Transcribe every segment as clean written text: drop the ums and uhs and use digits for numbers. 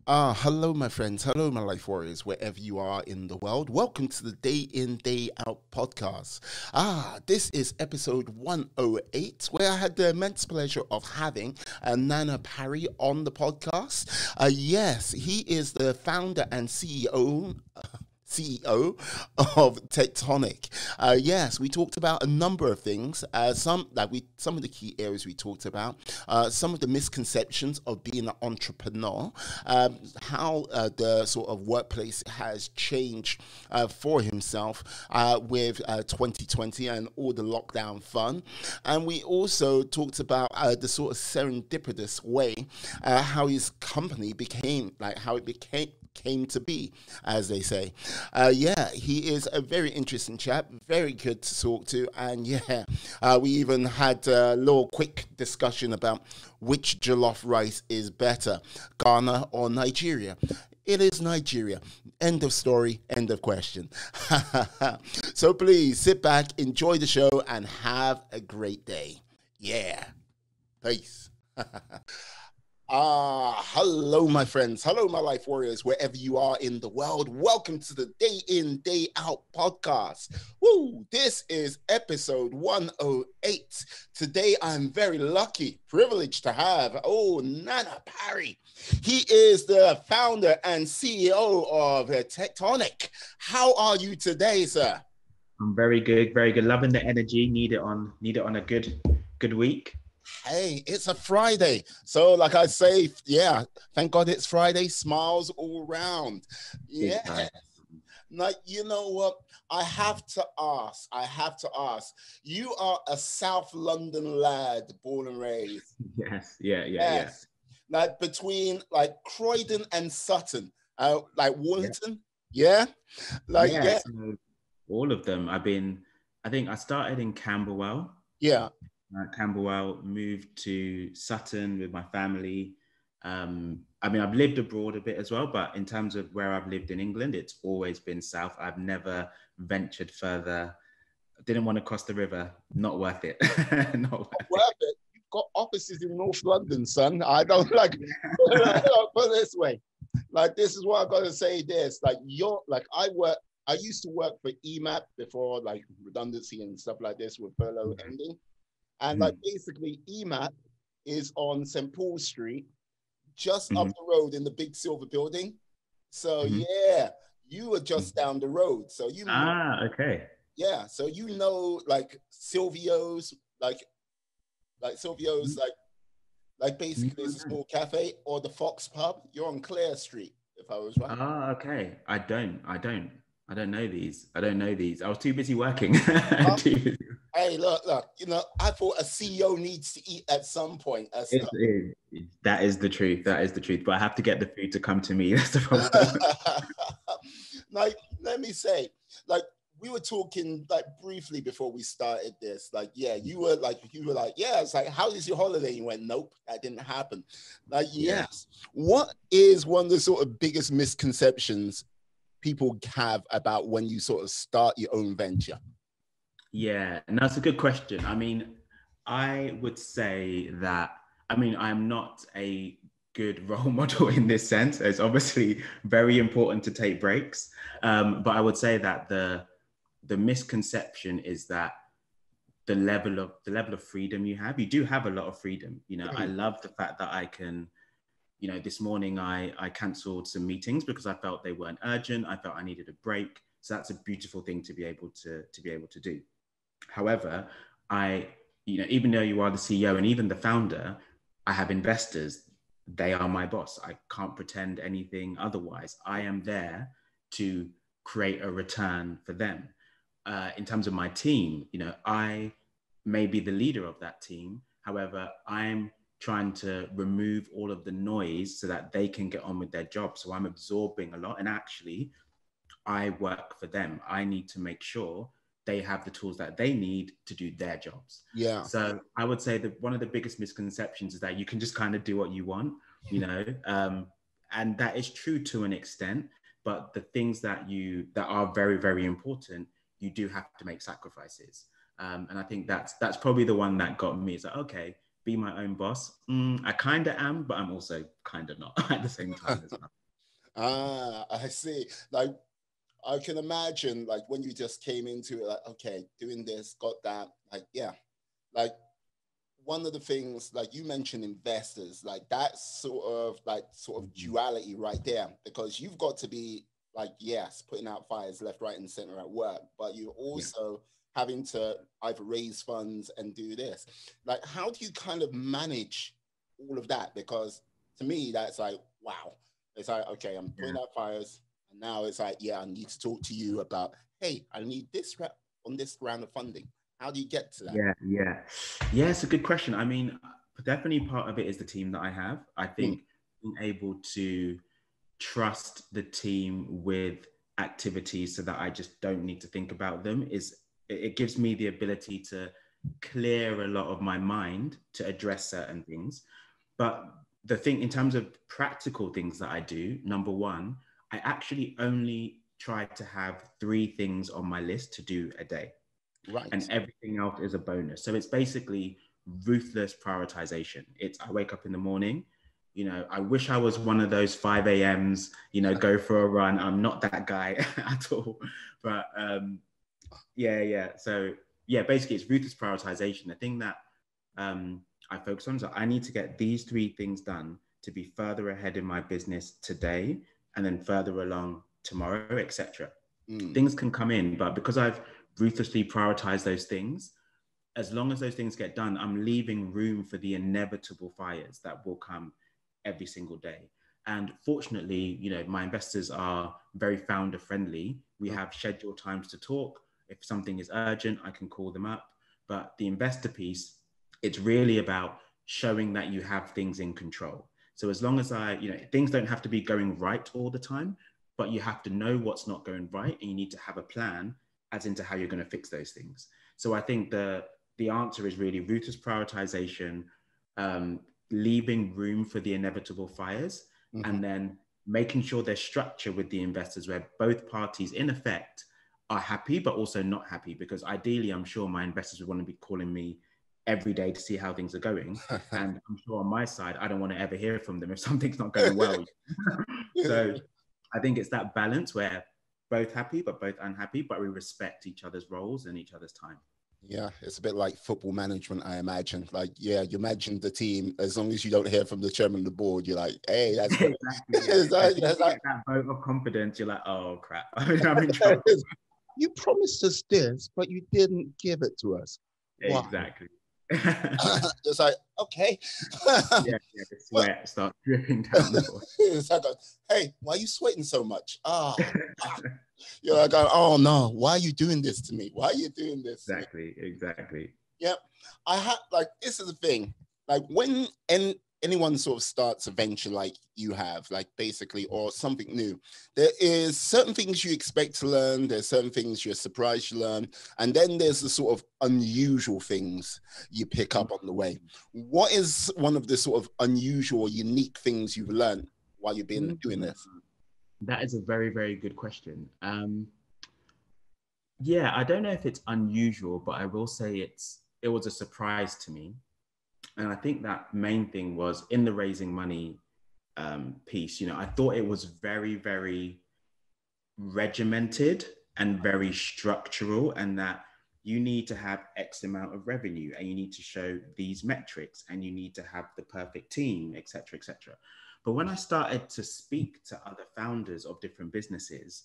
Hello, my friends. Hello, my life warriors, wherever you are in the world. Welcome to the Day In, Day Out podcast. This is episode 108, where I had the immense pleasure of having Nana Parry on the podcast. Yes, he is the founder and CEO of Tectonic. Yes, we talked about a number of things. Some of the key areas we talked about. Some of the misconceptions of being an entrepreneur. How the sort of workplace has changed for himself with 2020 and all the lockdown fun. And we also talked about the sort of serendipitous way how his company came to be, as they say. Yeah, he is a very interesting chap, very good to talk to, and we even had a little quick discussion about which jollof rice is better, Ghana or Nigeria. It is Nigeria. End of story, end of question. So please sit back, enjoy the show, and have a great day. Yeah. Peace. Hello, my friends. Hello, my life warriors, wherever you are in the world. Welcome to the Day In, Day Out podcast. Woo! This is episode 108. Today, I'm very lucky, privileged to have, Nana Parry. He is the founder and CEO of Tectonic. How are you today, sir? I'm very good, very good. Loving the energy. Need it on a good week. Hey, it's a Friday. So like I say, yeah, thank God it's Friday. Smiles all round. Yeah. Now, you know what? I have to ask. You are a South London lad, born and raised. Yes, yeah. Like between like Croydon and Sutton, like Wallington. Yeah. So all of them. I think I started in Camberwell. Yeah. Camberwell, moved to Sutton with my family. I've lived abroad a bit as well, but in terms of where I've lived in England, it's always been south. I've never ventured further. Didn't want to cross the river. Not worth it. Not worth it. You've got offices in North London, son. I don't like put it this way. Like, this is what I've got to say this. Like, I used to work for EMAP before, like, redundancy and stuff like this with furlough ending. And like basically EMAP is on St. Paul Street, just up the road in the big silver building. So yeah, you are just down the road. So you okay. Yeah. So you know like Silvio's, like Silvio's, like basically it's a small cafe, or the Fox Pub. You're on Clare Street, if I was right. Okay. I don't know these. I was too busy working. Hey, look, I thought a CEO needs to eat at some point. That is the truth. But I have to get the food to come to me. That's the problem. Like, let me say, like, we were talking like briefly before we started this. Like, yeah, you were like, yeah, it's like, how is your holiday? You went, nope, that didn't happen. Like, yes. What is one of the sort of biggest misconceptions people have about when you sort of start your own venture? Yeah, and that's a good question. I mean, I would say that, I'm not a good role model in this sense. It's obviously very important to take breaks. But I would say that the misconception is that the level of freedom you do have a lot of freedom. I love the fact that I can, this morning I canceled some meetings because I felt they weren't urgent. I felt I needed a break. So that's a beautiful thing to be able to do. However, even though you are the CEO and even the founder, I have investors. They are my boss. I can't pretend anything otherwise. I am there to create a return for them. In terms of my team, I may be the leader of that team. However, I'm trying to remove all of the noise so that they can get on with their job. So I'm absorbing a lot. And actually, I work for them. I need to make sure they have the tools that they need to do their jobs. Yeah. So I would say that one of the biggest misconceptions is that you can just kind of do what you want, and that is true to an extent. But the things that are very, very important, you do have to make sacrifices. And I think that's probably the one that got me. It's like, okay, be my own boss. I kind of am, but I'm also kind of not at the same time as well. I see. Like, I can imagine, like, when you just came into it, like, okay, doing this, got that, like, yeah, like, one of the things, like you mentioned, investors, like that's sort of duality right there, because you've got to be like, yes, putting out fires left, right, and center at work, but you're also having to either raise funds and do this. Like, how do you kind of manage all of that? Because to me, that's like, wow. It's like, okay, I'm putting out fires, and now it's like, yeah, I need to talk to you about, hey, I need this on this round of funding. How do you get to that? Yeah, it's a good question. I mean, definitely part of it is the team that I have. I think being able to trust the team with activities so that I just don't need to think about them it gives me the ability to clear a lot of my mind to address certain things. But the thing in terms of practical things that I do, number one, I actually only try to have 3 things on my list to do a day. Right. And everything else is a bonus. So it's basically ruthless prioritization. I wake up in the morning, I wish I was one of those 5 a.m.s, go for a run. I'm not that guy at all. But So basically it's ruthless prioritization. The thing that I focus on is that I need to get these 3 things done to be further ahead in my business today and then further along tomorrow, etc. Things can come in, but because I've ruthlessly prioritize those things, as long as those things get done, I'm leaving room for the inevitable fires that will come every single day. And fortunately, my investors are very founder friendly. We have scheduled times to talk. If something is urgent, I can call them up. But the investor piece, it's really about showing that you have things in control. So as long as things don't have to be going right all the time, but you have to know what's not going right, and you need to have a plan as into how you're going to fix those things. So I think the answer is really ruthless prioritization, leaving room for the inevitable fires, and then making sure there's structure with the investors where both parties in effect are happy, but also not happy, because ideally I'm sure my investors would want to be calling me every day to see how things are going. And I'm sure on my side, I don't want to ever hear from them if something's not going well. So I think it's that balance where both happy, but both unhappy, but we respect each other's roles and each other's time. Yeah, it's a bit like football management, I imagine. Like, yeah, you imagine the team, as long as you don't hear from the chairman of the board, you're like, hey, that's great. Exactly, yeah. That vote of confidence, you're like, oh, crap, I'm in trouble. You promised us this, but you didn't give it to us. Why? Exactly. It's like, okay. The sweat starts dripping down the floor. It's like, hey, why are you sweating so much? You're like, oh no, why are you doing this to me? Why are you doing this? Exactly. Yep. This is the thing. Like, when anyone sort of starts a venture like you have, like basically, or something new, there is certain things you expect to learn. There's certain things you're surprised you learn. And then there's the sort of unusual things you pick up on the way. What is one of the sort of unusual, unique things you've learned while you've been doing this? That is a very, very good question. I don't know if it's unusual, but I will say it was a surprise to me. And I think that main thing was in the raising money piece, I thought it was very, very regimented and very structural, and that you need to have X amount of revenue and you need to show these metrics and you need to have the perfect team, et cetera, et cetera. But when I started to speak to other founders of different businesses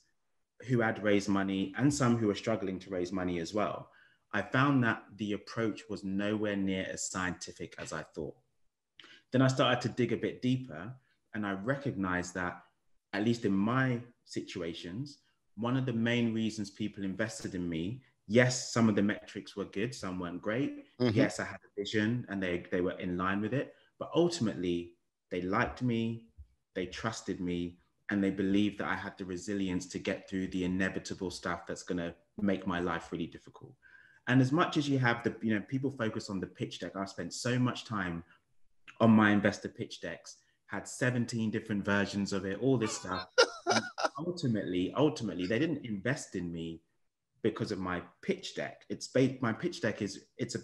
who had raised money and some who were struggling to raise money as well, I found that the approach was nowhere near as scientific as I thought. Then I started to dig a bit deeper, and I recognized that, at least in my situations, one of the main reasons people invested in me, yes, some of the metrics were good, some weren't great. Yes, I had a vision and they were in line with it, but ultimately they liked me, they trusted me, and they believed that I had the resilience to get through the inevitable stuff that's going to make my life really difficult. And as much as you have people focus on the pitch deck, I've spent so much time on my investor pitch decks, had 17 different versions of it, all this stuff. And ultimately, they didn't invest in me because of my pitch deck. My pitch deck it's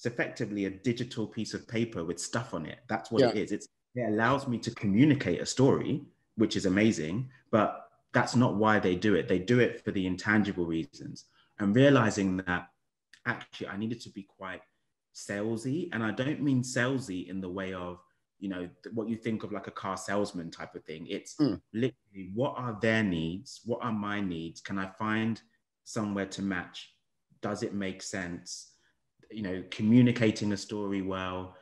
it's effectively a digital piece of paper with stuff on it. That's what it is. It allows me to communicate a story, which is amazing, but that's not why they do it. They do it for the intangible reasons. And realizing that actually I needed to be quite salesy. And I don't mean salesy in the way of, you know, what you think of like a car salesman type of thing. It's literally, what are their needs? What are my needs? Can I find somewhere to match? Does it make sense? You know, communicating a story well,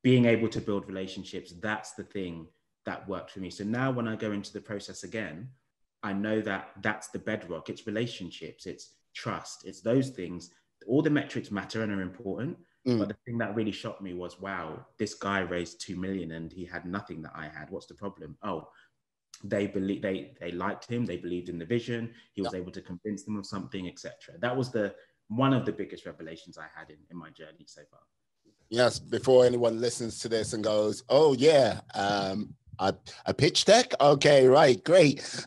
being able to build relationships. That's the thing that worked for me. So now when I go into the process again, I know that that's the bedrock. It's relationships, it's trust, it's those things. All the metrics matter and are important. But the thing that really shocked me was, wow, this guy raised 2 million and he had nothing that I had. What's the problem? Oh, they liked him. They believed in the vision. He was able to convince them of something, etc. That was one of the biggest revelations I had in my journey so far. Yes, before anyone listens to this and goes, oh yeah, a pitch deck? Okay, right, great.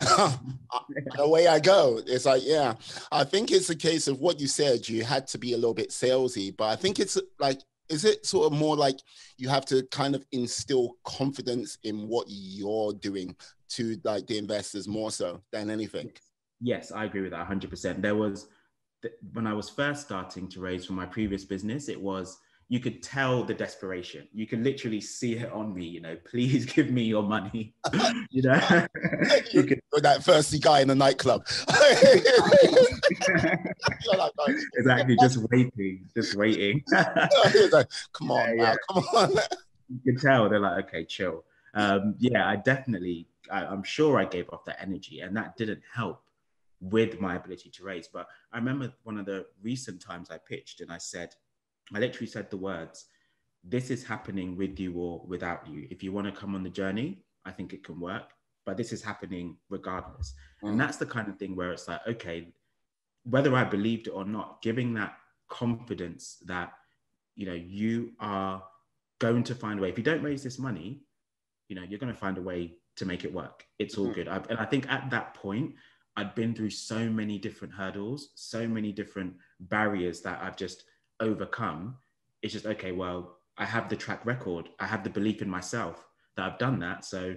Away I go. It's like, yeah, I think it's a case of what you said, you had to be a little bit salesy, but I think it's like, is it sort of more like you have to kind of instill confidence in what you're doing to like the investors more so than anything? Yes, I agree with that 100%. There was, when I was first starting to raise from my previous business, it was, you could tell the desperation. You could literally see it on me, you know, please give me your money. You know, you're that thirsty guy in the nightclub. Exactly, just waiting. Like, come on, now, come on. You can tell they're like, okay, chill. I'm sure I gave off that energy, and that didn't help with my ability to raise. But I remember one of the recent times I pitched and I literally said the words, this is happening with you or without you. If you want to come on the journey, I think it can work, but this is happening regardless. And that's the kind of thing where it's like, okay, whether I believed it or not, giving that confidence that, you know, you are going to find a way. If you don't raise this money, you know, you're going to find a way to make it work. It's all good. And I think at that point, I'd been through so many different hurdles, so many different barriers that I've just overcome. It's just, okay, well, I have the track record. I have the belief in myself that I've done that. So,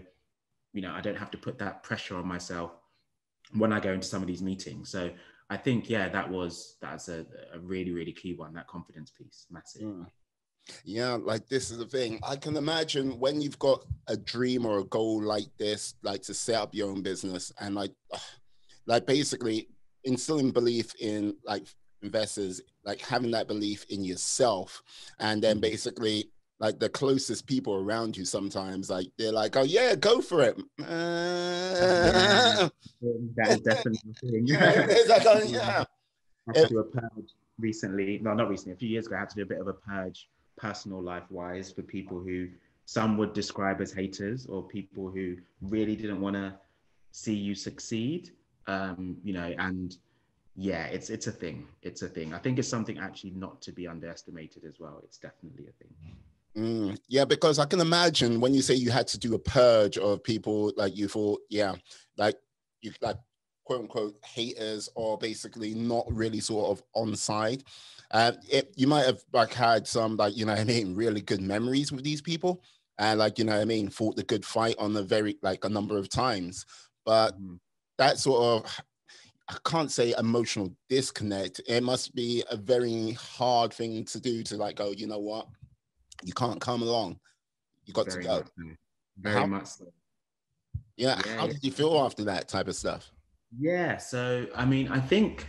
you know, I don't have to put that pressure on myself when I go into some of these meetings. So I think, yeah, that's a really, really key one, that confidence piece, massive. Yeah, like this is the thing. I can imagine when you've got a dream or a goal like this, like to set up your own business and like basically instilling belief in like investors, like having that belief in yourself, and then basically like the closest people around you sometimes, like they're like, oh yeah, go for it. That is definitely the thing. It's like, oh, yeah. I had to do a purge recently. No, not recently. A few years ago, I had to do a bit of a purge, personal life-wise, for people who some would describe as haters or people who really didn't want to see you succeed. You know, and yeah, it's a thing. It's a thing. I think it's something actually not to be underestimated as well. It's definitely a thing. Yeah, because I can imagine when you say you had to do a purge of people, like you thought, yeah, like you like quote unquote haters, or basically not really sort of on side. You might have like had some, like, you know what I mean, really good memories with these people, and like, you know what I mean, fought the good fight on a number of times. But that sort of, I can't say emotional disconnect. It must be a very hard thing to do, to like go, you know what, you can't come along. You got Very to go. much so. Very much so. Yeah. How did you feel after that type of stuff? Yeah. So, I mean, I think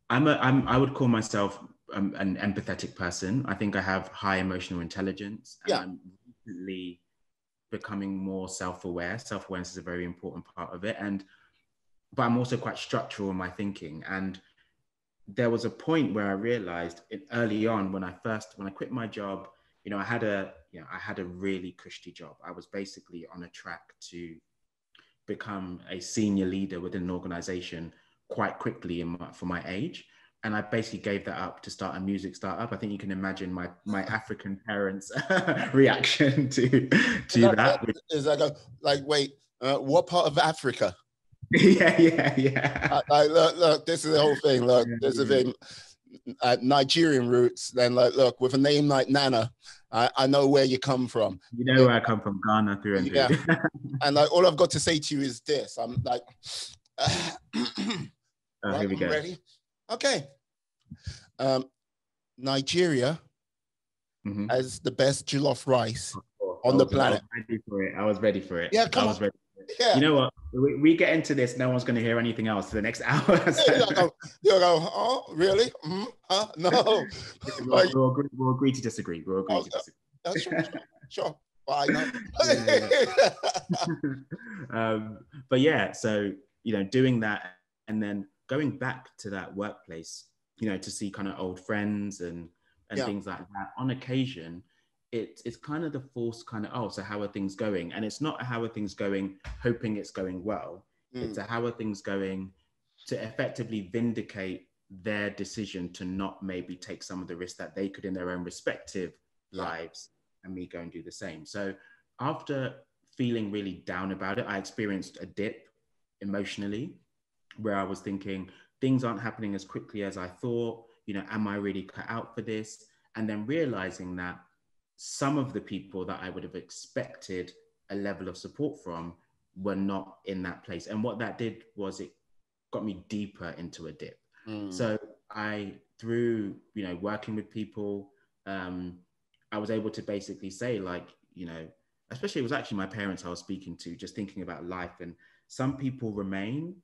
I would call myself an empathetic person. I think I have high emotional intelligence, and I'm recently becoming more self-aware. Self-awareness is a very important part of it. But I'm also quite structural in my thinking. And there was a point where I realized early on when I quit my job, you know, I had a really cushy job. I was basically on a track to become a senior leader within an organization quite quickly for my age. And I basically gave that up to start a music startup. I think you can imagine my African parents' reaction to that. Is like, wait, what part of Africa? Yeah. Like, look, this is the whole thing. Look, this is the thing. Nigerian roots, then like, look, with a name like Nana, I know where you come from. You know where I come from, Ghana through and through. Yeah. And like, all I've got to say to you is this. I'm like, right, here we go. ready? Okay. Nigeria has the best jollof rice on the planet. I was ready for it. Yeah, come on. Ready for it. Yeah. You know what? We get into this, no one's going to hear anything else for the next hour. You'll go, oh, really? No. We'll agree to disagree. We'll agree to disagree. Sure. Why not? But yeah, so, doing that and then going back to that workplace, to see kind of old friends and things like that. On occasion, it's kind of the forced kind of, oh, so how are things going? And it's not how are things going, hoping it's going well. It's a how are things going to effectively vindicate their decision to not maybe take some of the risks that they could in their own respective lives, and me go and do the same. So after feeling really down about it, I experienced a dip emotionally where I was thinking things aren't happening as quickly as I thought. Am I really cut out for this? And then realizing that some of the people that I would have expected a level of support from were not in that place. And what that did was it got me deeper into a dip. So through working with people, I was able to basically say, like, especially it was actually my parents I was speaking to, just thinking about life. And some people remain,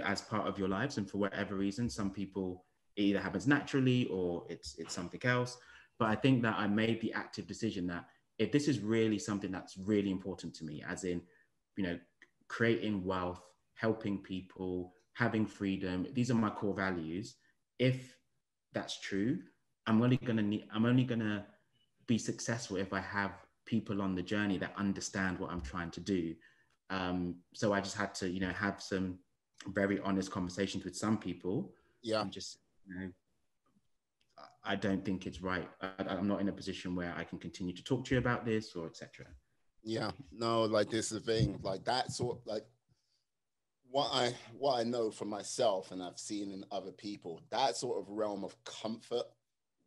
as part of your lives. And for whatever reason, some people, it either happens naturally or it's something else. But I think that I made the active decision that if this is really something that's really important to me, as in, creating wealth, helping people, having freedom, these are my core values. If that's true, I'm only gonna be successful if I have people on the journey that understand what I'm trying to do. So I just had to, have some very honest conversations with some people. Yeah. And just, I don't think it's right. I'm not in a position where I can continue to talk to you about this or etc. Yeah, no, like this is the thing, like that sort, like what I know from myself and I've seen in other people, that sort of realm of comfort,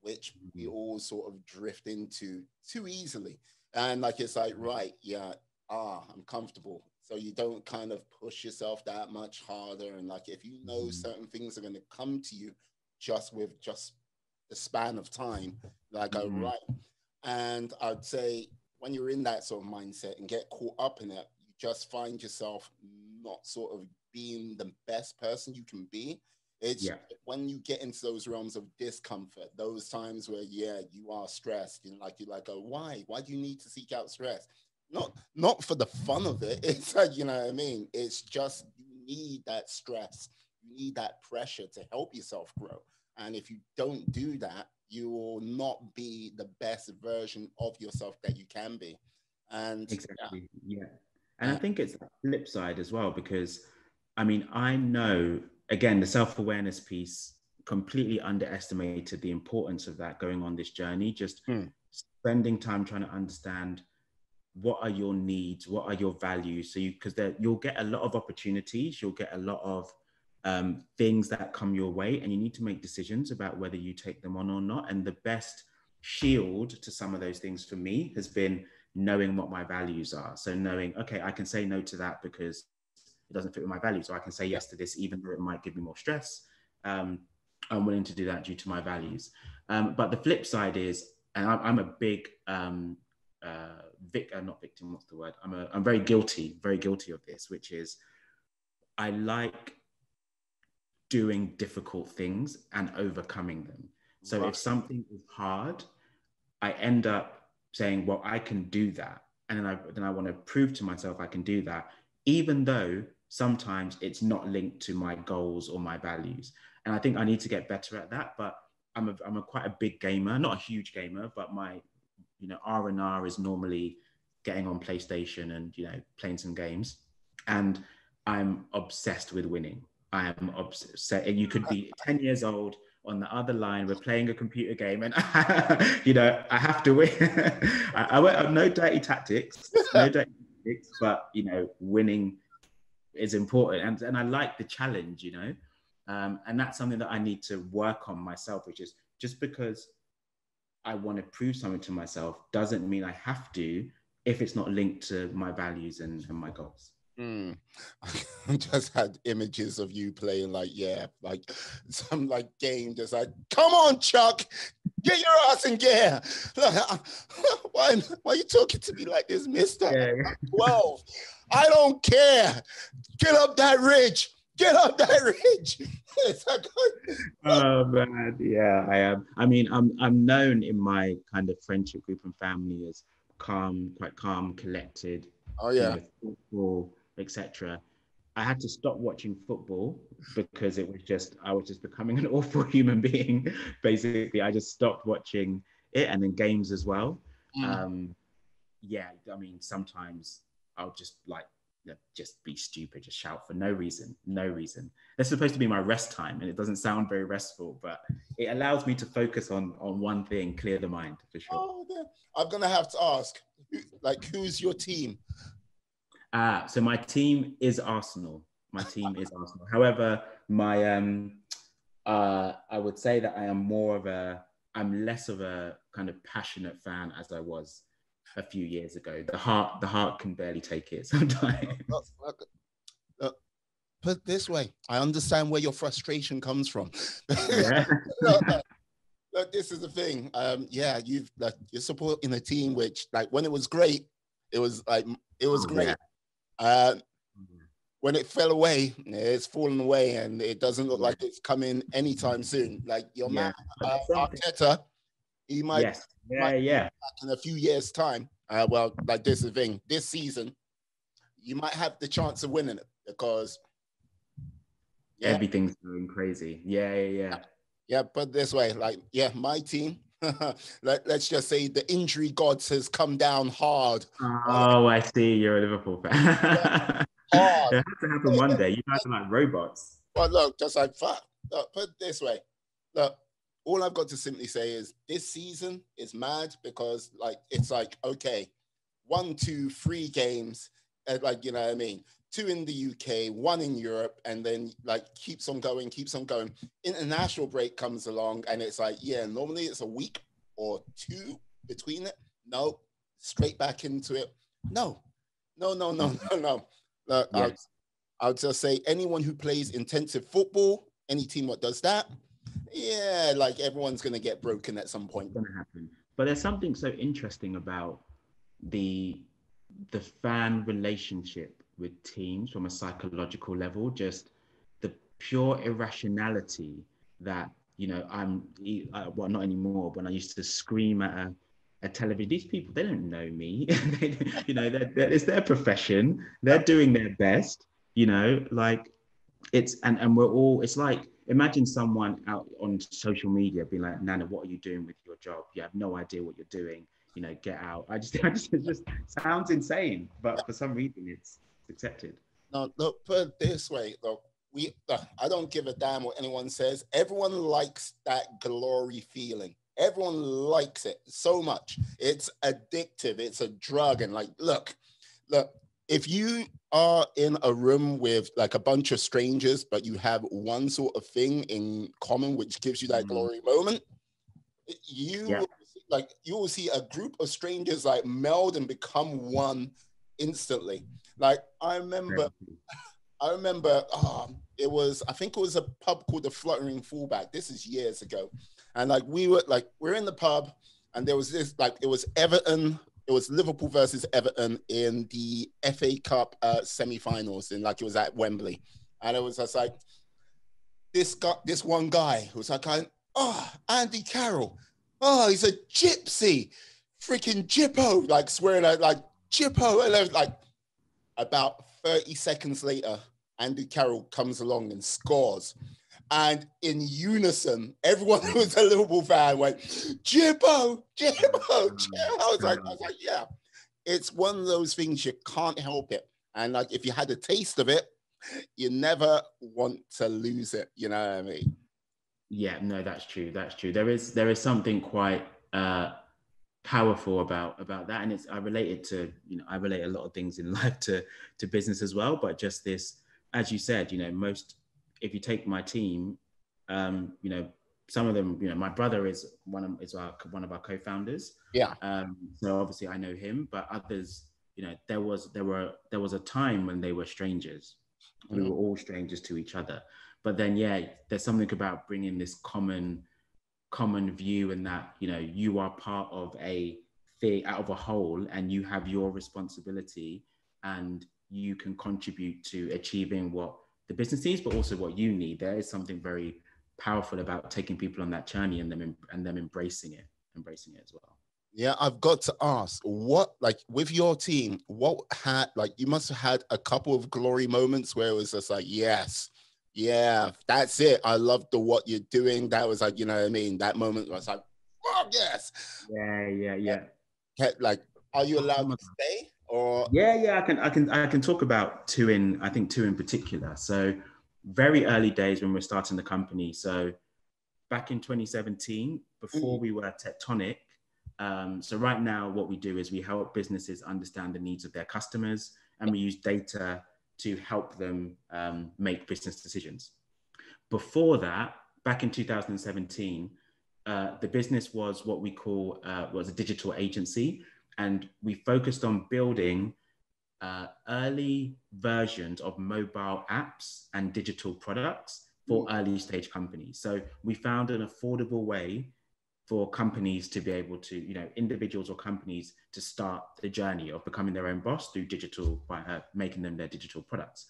which we all sort of drift into too easily. And like, it's like, right, yeah, I'm comfortable. So you don't kind of push yourself that much harder. And like, if you know certain things are going to come to you just with just the span of time, like, right. And I'd say when you're in that sort of mindset and get caught up in it, you just find yourself not sort of being the best person you can be. It's when you get into those realms of discomfort, those times where, you are stressed, you're like, oh, why do you need to seek out stress? Not for the fun of it. It's like, you know what I mean? It's just, you need that stress. You need that pressure to help yourself grow. And if you don't do that, you will not be the best version of yourself that you can be. And exactly. Yeah. And I think it's the flip side as well, because I mean, I know, again, the self-awareness piece, completely underestimated the importance of that going on this journey, just spending time trying to understand what are your needs, what are your values. So because you'll get a lot of opportunities, you'll get a lot of things that come your way, and you need to make decisions about whether you take them on or not. And the best shield to some of those things for me has been knowing what my values are. So knowing, okay, I can say no to that because it doesn't fit with my values, or I can say yes to this even though it might give me more stress. I'm willing to do that due to my values. But the flip side is, and I'm a big not victim, what's the word? I'm very guilty of this, which is I like doing difficult things and overcoming them. So if something is hard, I end up saying, well, I can do that. And then I want to prove to myself I can do that, even though sometimes it's not linked to my goals or my values. And I think I need to get better at that. But I'm quite a big gamer, not a huge gamer, but my R&R is normally getting on PlayStation and playing some games. And I'm obsessed with winning. I am obsessed. And you could be 10 years old on the other line, we're playing a computer game, and I have to win. I no dirty tactics, but winning is important, and I like the challenge, And that's something that I need to work on myself, which is just because I want to prove something to myself doesn't mean I have to if it's not linked to my values and my goals. Mm. I just had images of you playing like some like game, just like, come on, Chuck, get your ass in gear. Like, why are you talking to me like this, mister? Yeah. 12. I don't care. Get up that ridge. Get up that ridge. Oh man, yeah, I am. I mean, I'm known in my kind of friendship group and family as calm, quite calm, collected, Oh yeah. thoughtful, etc. I had to stop watching football because I was just becoming an awful human being. Basically, I just stopped watching it, and then games as well. Yeah, I mean, sometimes I'll just like just be stupid, just shout for no reason. That's supposed to be my rest time, and it doesn't sound very restful, but it allows me to focus on one thing, clear the mind for sure. Oh, I'm gonna have to ask, who's your team? So my team is Arsenal. However, I would say that I'm less of a kind of passionate fan as I was a few years ago. The heart can barely take it sometimes. Put it this way, I understand where your frustration comes from. Yeah. Look, this is the thing. You're supporting a team which, like, when it was great, it was great. Yeah. When it fell away, it's fallen away, and it doesn't look like it's coming anytime soon. Like your man, Arteta, he might, might be back in a few years' time. Like this is the thing. This season, you might have the chance of winning it because everything's going crazy. Yeah, but this way, my team. Let's just say the injury gods has come down hard. Oh, I see. You're a Liverpool fan. Hard. It has to happen one day. You guys are like robots. Well, look, just like fuck. Look, put it this way. Look, all I've got to simply say is this season is mad because it's okay, 1, 2, 3 games, you know what I mean? 2 in the UK, 1 in Europe, and then keeps on going. International break comes along, and it's normally it's a week or 2 between it. No, straight back into it. No. Look, I'll just say anyone who plays intensive football, any team that does that, everyone's gonna get broken at some point. It's gonna happen. But there's something so interesting about the fan relationship with teams from a psychological level, just the pure irrationality that, not anymore, when I used to scream at a television, these people, they don't know me. It's their profession. They're doing their best, and we're all, it's like, imagine someone out on social media being like, Nana, what are you doing with your job? You have no idea what you're doing. Get out. It just sounds insane, but for some reason it's accepted. No, look, put it this way, look, I don't give a damn what anyone says. Everyone likes that glory feeling. Everyone likes it so much. It's addictive. It's a drug. And look, if you are in a room with a bunch of strangers, but you have one sort of thing in common, which gives you that glory moment, you will see a group of strangers meld and become one instantly. I remember I think it was a pub called the Fluttering Fullback. This is years ago. And we're in the pub, and there was this, it was Everton, it was Liverpool versus Everton in the FA Cup semi-finals, and it was at Wembley. And it was just this one guy who was Andy Carroll. Oh, he's a gypsy, freaking Jippo, swearing at Jippo. And then, about 30 seconds later, Andy Carroll comes along and scores. And in unison, everyone who was a Liverpool fan went, Jippo. I was like, yeah. It's one of those things you can't help it. And if you had a taste of it, you never want to lose it. You know what I mean? Yeah, no, that's true. There is something quite powerful about that, and I relate a lot of things in life to business as well. But just this, as you said, most if you take my team, you know, some of them, you know, my brother is one of our co-founders. Yeah. So obviously I know him, but others, you know, there was a time when they were strangers. We were all strangers to each other. But then, yeah, there's something about bringing this common view, and that, you know, you are part of a thing, out of a whole, and you have your responsibility, and you can contribute to achieving what the business needs, but also what you need. There is something very powerful about taking people on that journey and them embracing it as well. Yeah, I've got to ask, what, like with your team, what had, like, you must have had a couple of glory moments where it was just like, yes, yeah, that's it. I love what you're doing. That was like, you know what I mean? That moment was like, oh, yes. Yeah. Like, are you allowed to stay or? Yeah. I can talk about two in particular. So very early days when we're starting the company. So back in 2017, before we were Tectonic. So right now, what we do is we help businesses understand the needs of their customers, and we use data to help them make business decisions. Before that, back in 2017, the business was what we call was a digital agency, and we focused on building early versions of mobile apps and digital products for early stage companies. So we found an affordable way for companies to be able to, you know, individuals or companies to start the journey of becoming their own boss through digital, by making them their digital products.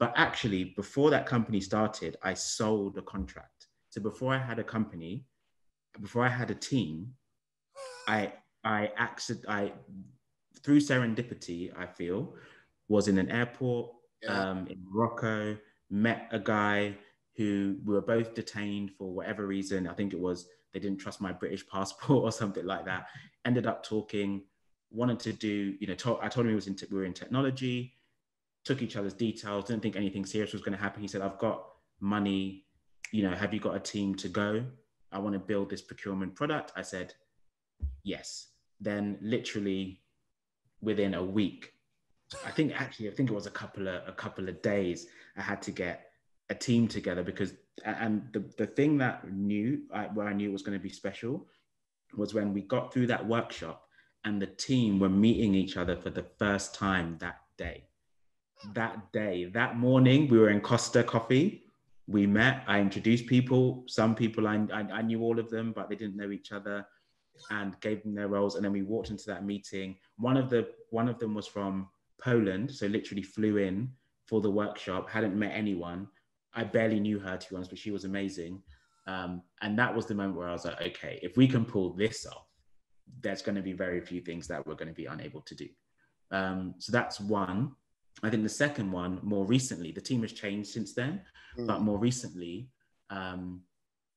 But actually, before that company started, I sold a contract. So before I had a company, before I had a team, I through serendipity, I feel, was in an airport in Morocco, met a guy who, we were both detained for whatever reason. I think it was they didn't trust my British passport or something like that. Ended up talking, wanted to do, you know, I told him we were in technology, took each other's details, didn't think anything serious was going to happen. He said, I've got money, you know, have you got a team to go? I want to build this procurement product. I said, yes. Then literally within a week, I think it was a couple of days, I had to get a team together, because, and the thing that where I knew it was going to be special was when we got through that workshop and the team were meeting each other for the first time that day. That morning, we were in Costa Coffee. We met, I introduced people. Some people, I knew all of them, but they didn't know each other, and gave them their roles. And then we walked into that meeting. One of them was from Poland, so literally flew in for the workshop, hadn't met anyone. I barely knew her, to be honest, but she was amazing. And that was the moment where I was like, okay, if we can pull this off, there's going to be very few things that we're going to be unable to do. So that's one. I think the second one, more recently, the team has changed since then, but more recently,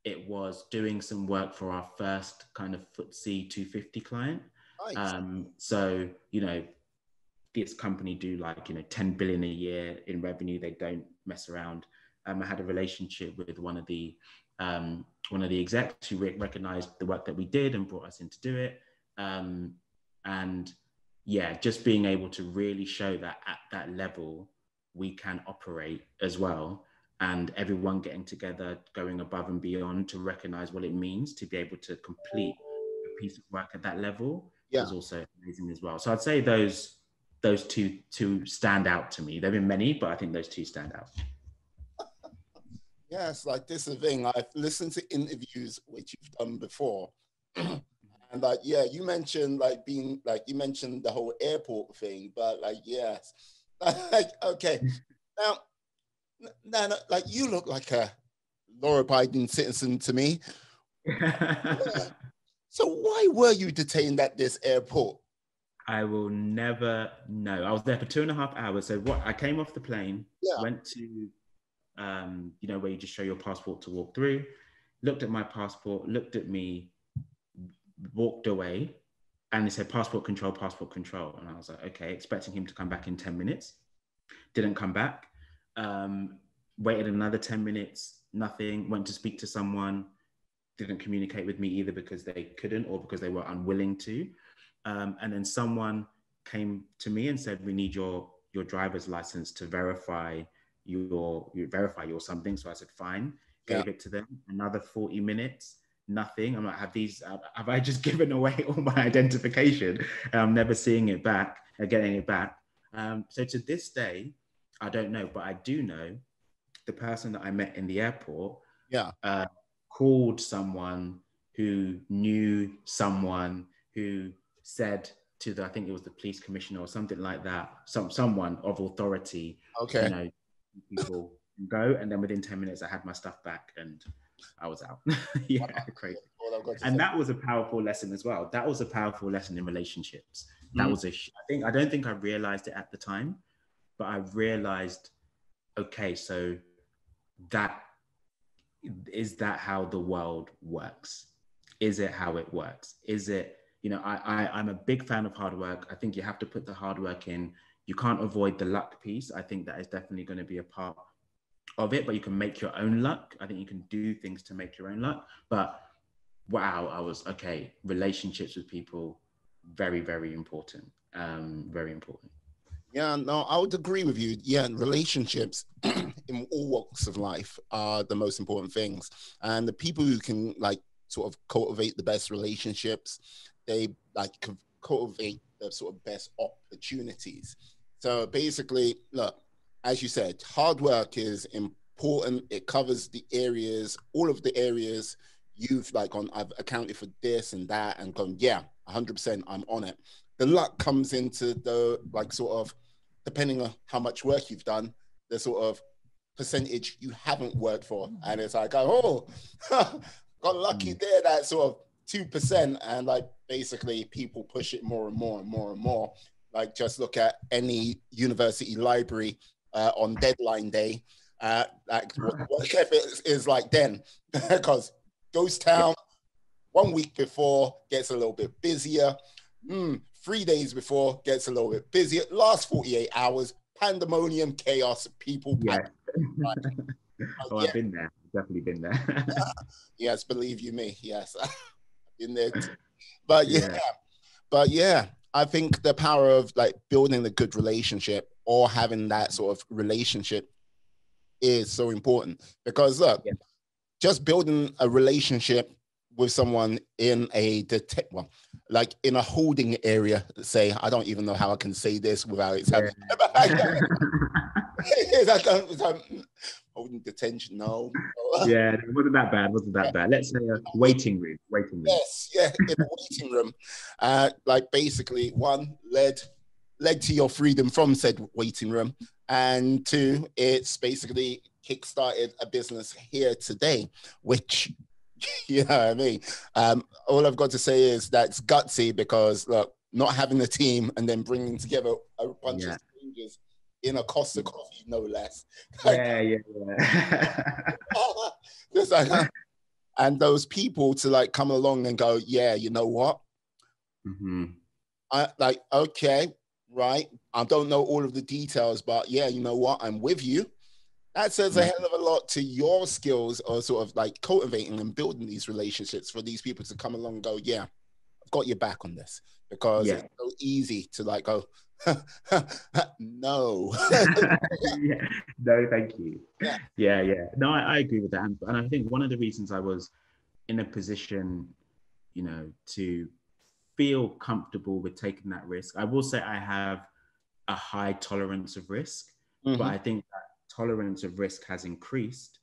it was doing some work for our first kind of FTSE 250 client. Nice. So, you know, this company do like, you know, 10 billion a year in revenue. They don't mess around. I had a relationship with one of the execs who recognized the work that we did and brought us in to do it. And yeah, just being able to really show that at that level, we can operate as well. And everyone getting together, going above and beyond to recognize what it means to be able to complete a piece of work at that level was also amazing as well. So I'd say those two stand out to me. There have been many, but I think those two stand out. Yes, like this is the thing. I've listened to interviews which you've done before. And like, yeah, you mentioned like being like, you mentioned the whole airport thing, but like, yes, like, okay. Now, Nana, like you look like a law-abiding citizen to me. So why were you detained at this airport? I will never know. I was there for 2.5 hours. So I came off the plane, went to, you know, where you just show your passport to walk through, looked at my passport, looked at me, walked away, and they said, passport control. And I was like, okay, expecting him to come back in 10 minutes. Didn't come back. Waited another 10 minutes, nothing. Went to speak to someone, didn't communicate with me either because they couldn't or because they were unwilling to. And then someone came to me and said, we need your driver's license to verify you verify your something. So I said, fine, Yeah. gave it to them. Another 40 minutes, nothing. I'm like, have I just given away all my identification? And I'm never seeing it back, getting it back. So to this day, I don't know, but I do know the person that I met in the airport Yeah. called someone who knew someone who said to I think it was the police commissioner or something like that, someone of authority, Okay. you know, people go, and then within 10 minutes I had my stuff back and I was out. Yeah, crazy. And that was a powerful lesson as well. That was a powerful lesson in relationships. That was I don't think I realized it at the time, but I realized, okay, so that is that how the world works? Is it how it works? Is it, you know, I'm a big fan of hard work. I think you have to put the hard work in. You can't avoid the luck piece. I think that is definitely going to be a part of it, but you can make your own luck. I think you can do things to make your own luck. But wow, relationships with people, very, very important. Very important. Yeah, no, I would agree with you. Yeah, relationships in all walks of life are the most important things. And the people who can like sort of cultivate the best relationships, they like cultivate the sort of best opportunities. So basically, look, as you said, hard work is important. It covers the areas, all of the areas you've like gone, I've accounted for this and that and gone, yeah, 100% I'm on it. The luck comes into the like sort of, depending on how much work you've done, the sort of percentage you haven't worked for. And it's like, oh, got lucky there, that sort of 2%. And like basically people push it more and more and more and more. Like just look at any university library on deadline day, like what is like then, because Ghost Town, 1 week before gets a little bit busier. 3 days before gets a little bit busier. Last 48 hours, pandemonium, chaos, people. Yeah. I've been there. Definitely been there. Yes, believe you me. Yes, in there. But yeah, I think the power of like building a good relationship or having that sort of relationship is so important, because look, just building a relationship with someone in a like in a holding area, say, I don't even know how I can say this without it sounding holding detention. No. Yeah, it wasn't that bad. Let's say a waiting room. Yes, yeah, in a waiting room. Like basically, one, led to your freedom from said waiting room, and two, it's basically kickstarted a business here today, which you know what I mean? All I've got to say is that's gutsy, because look, not having a team and then bringing together a bunch of strangers in a Costa coffee, no less. Just like, and those people to like come along and go, yeah, you know what? I like, okay, right. I don't know all of the details, but yeah, you know what? I'm with you. That says a hell of a lot to your skills, or sort of like cultivating and building these relationships, for these people to come along and go, yeah, I've got your back on this, because it's so easy to like go, no. No, thank you. No, I agree with that. And I think one of the reasons I was in a position, you know, to feel comfortable with taking that risk, I will say I have a high tolerance of risk, but I think that tolerance of risk has increased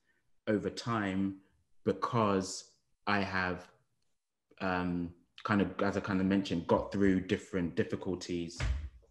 over time, because I have kind of, as I kind of mentioned, got through different difficulties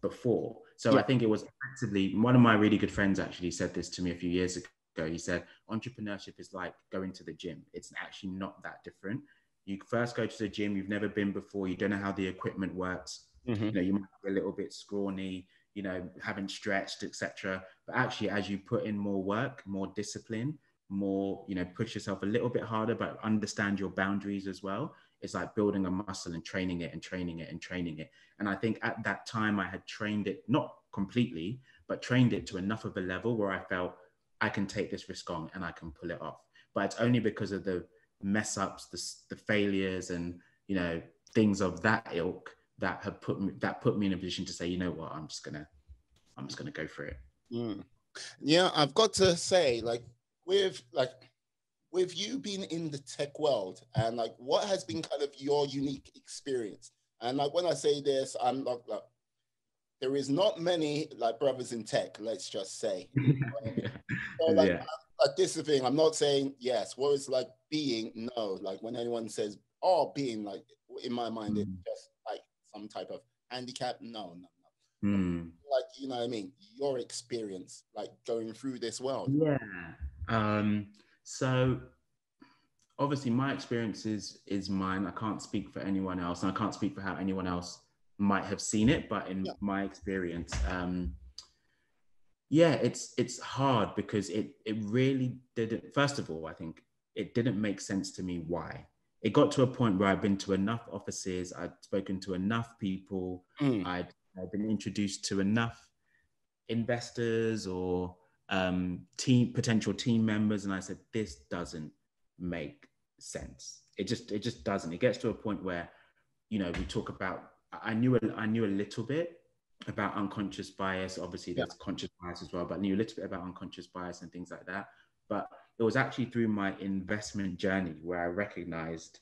before. So I think it was effectively, one of my really good friends actually said this to me a few years ago. He said, entrepreneurship is like going to the gym. It's actually not that different. You first go to the gym, you've never been before, you don't know how the equipment works. You know, you might be a little bit scrawny, you know, haven't stretched, etc. But actually, as you put in more work, more discipline, more, you know, push yourself a little bit harder, but understand your boundaries as well. It's like building a muscle and training it and training it and training it. And I think at that time I had trained it, not completely, but trained it to enough of a level where I felt I can take this risk on and I can pull it off. But it's only because of the mess ups, the failures, and, you know, things of that ilk that put me in a position to say, you know what, I'm just gonna go for it. Yeah, I've got to say, with you being in the tech world, and like what has been kind of your unique experience? And like when I say this, I'm not like, there is not many like brothers in tech, let's just say. You know what I mean? So like, Yeah. like this is the thing. I'm not saying yes. What is like being? No. Like when anyone says, "Oh, being," like in my mind, it's Mm. just like some type of handicap. No, no, no. Mm. Like you know what I mean? Your experience, like going through this world. Yeah. Um, so obviously my experience is mine. I can't speak for anyone else, and I can't speak for how anyone else might have seen it. But in Yeah. my experience, yeah, it's hard because it really didn't. First of all, I think it didn't make sense to me why. It got to a point where I'd been to enough offices, I'd spoken to enough people, Mm. I'd been introduced to enough investors or potential team members, and I said, this doesn't make sense. It just doesn't. It gets to a point where, we talk about. I knew a little bit about unconscious bias. Obviously, Yeah. there's conscious bias as well, but I knew a little bit about unconscious bias and things like that. But it was actually through my investment journey where I recognized,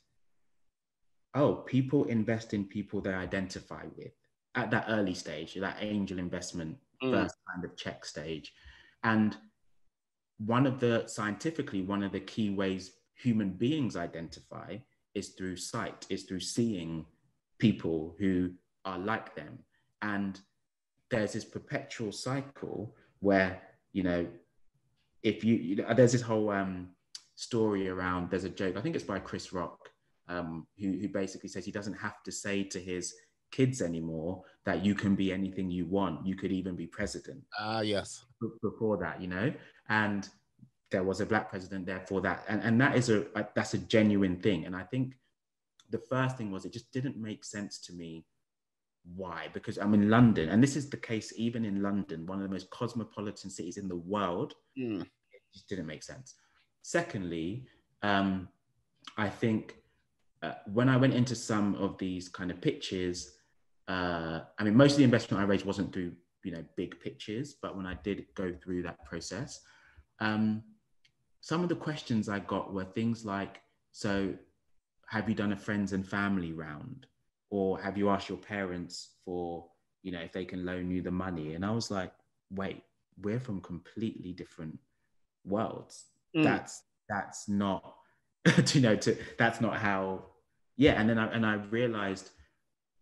oh, people invest in people they identify with at that early stage, that angel investment, Mm. first kind of check stage. And scientifically, one of the key ways human beings identify is through sight, is through seeing people who are like them. And there's this perpetual cycle where, if there's this whole story around, there's a joke, I think it's by Chris Rock, who basically says he doesn't have to say to his kids anymore that you can be anything you want. You could even be president. Ah, yes. Before that, and there was a black president there for that. And that's a genuine thing. And I think the first thing was, it just didn't make sense to me. Why? Because I'm in London, and this is the case even in London, one of the most cosmopolitan cities in the world. Mm. It just didn't make sense. Secondly, I think when I went into some of these kind of pitches, most of the investment I raised wasn't through, big pitches, but when I did go through that process, some of the questions I got were things like, so have you done a friends and family round? Or have you asked your parents for, if they can loan you the money? And I was like, wait, we're from completely different worlds. Mm. That's not, that's not how, yeah. And then I realized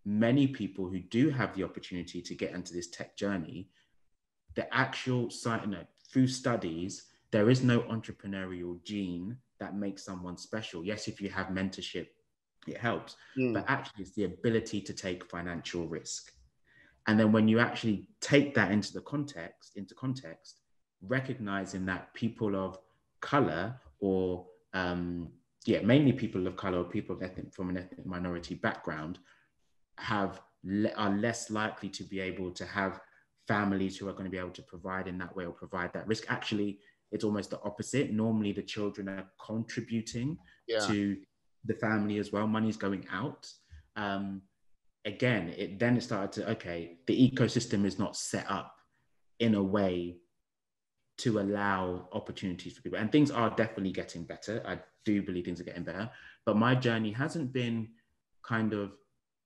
many people who do have the opportunity to get into this tech journey, the actual site, through studies, there is no entrepreneurial gene that makes someone special. Yes, if you have mentorship, it helps, but Mm. actually it's the ability to take financial risk. And then when you actually take that into context, recognizing that people of color or mainly people of color or people from an ethnic minority background are less likely to be able to have families who are going to be able to provide in that way or provide that risk. Actually, it's almost the opposite. Normally, the children are contributing Yeah. to the family as well. Money's going out. Again, it started to, okay, the ecosystem is not set up in a way to allow opportunities for people. And things are definitely getting better. I do believe things are getting better. But my journey hasn't been kind of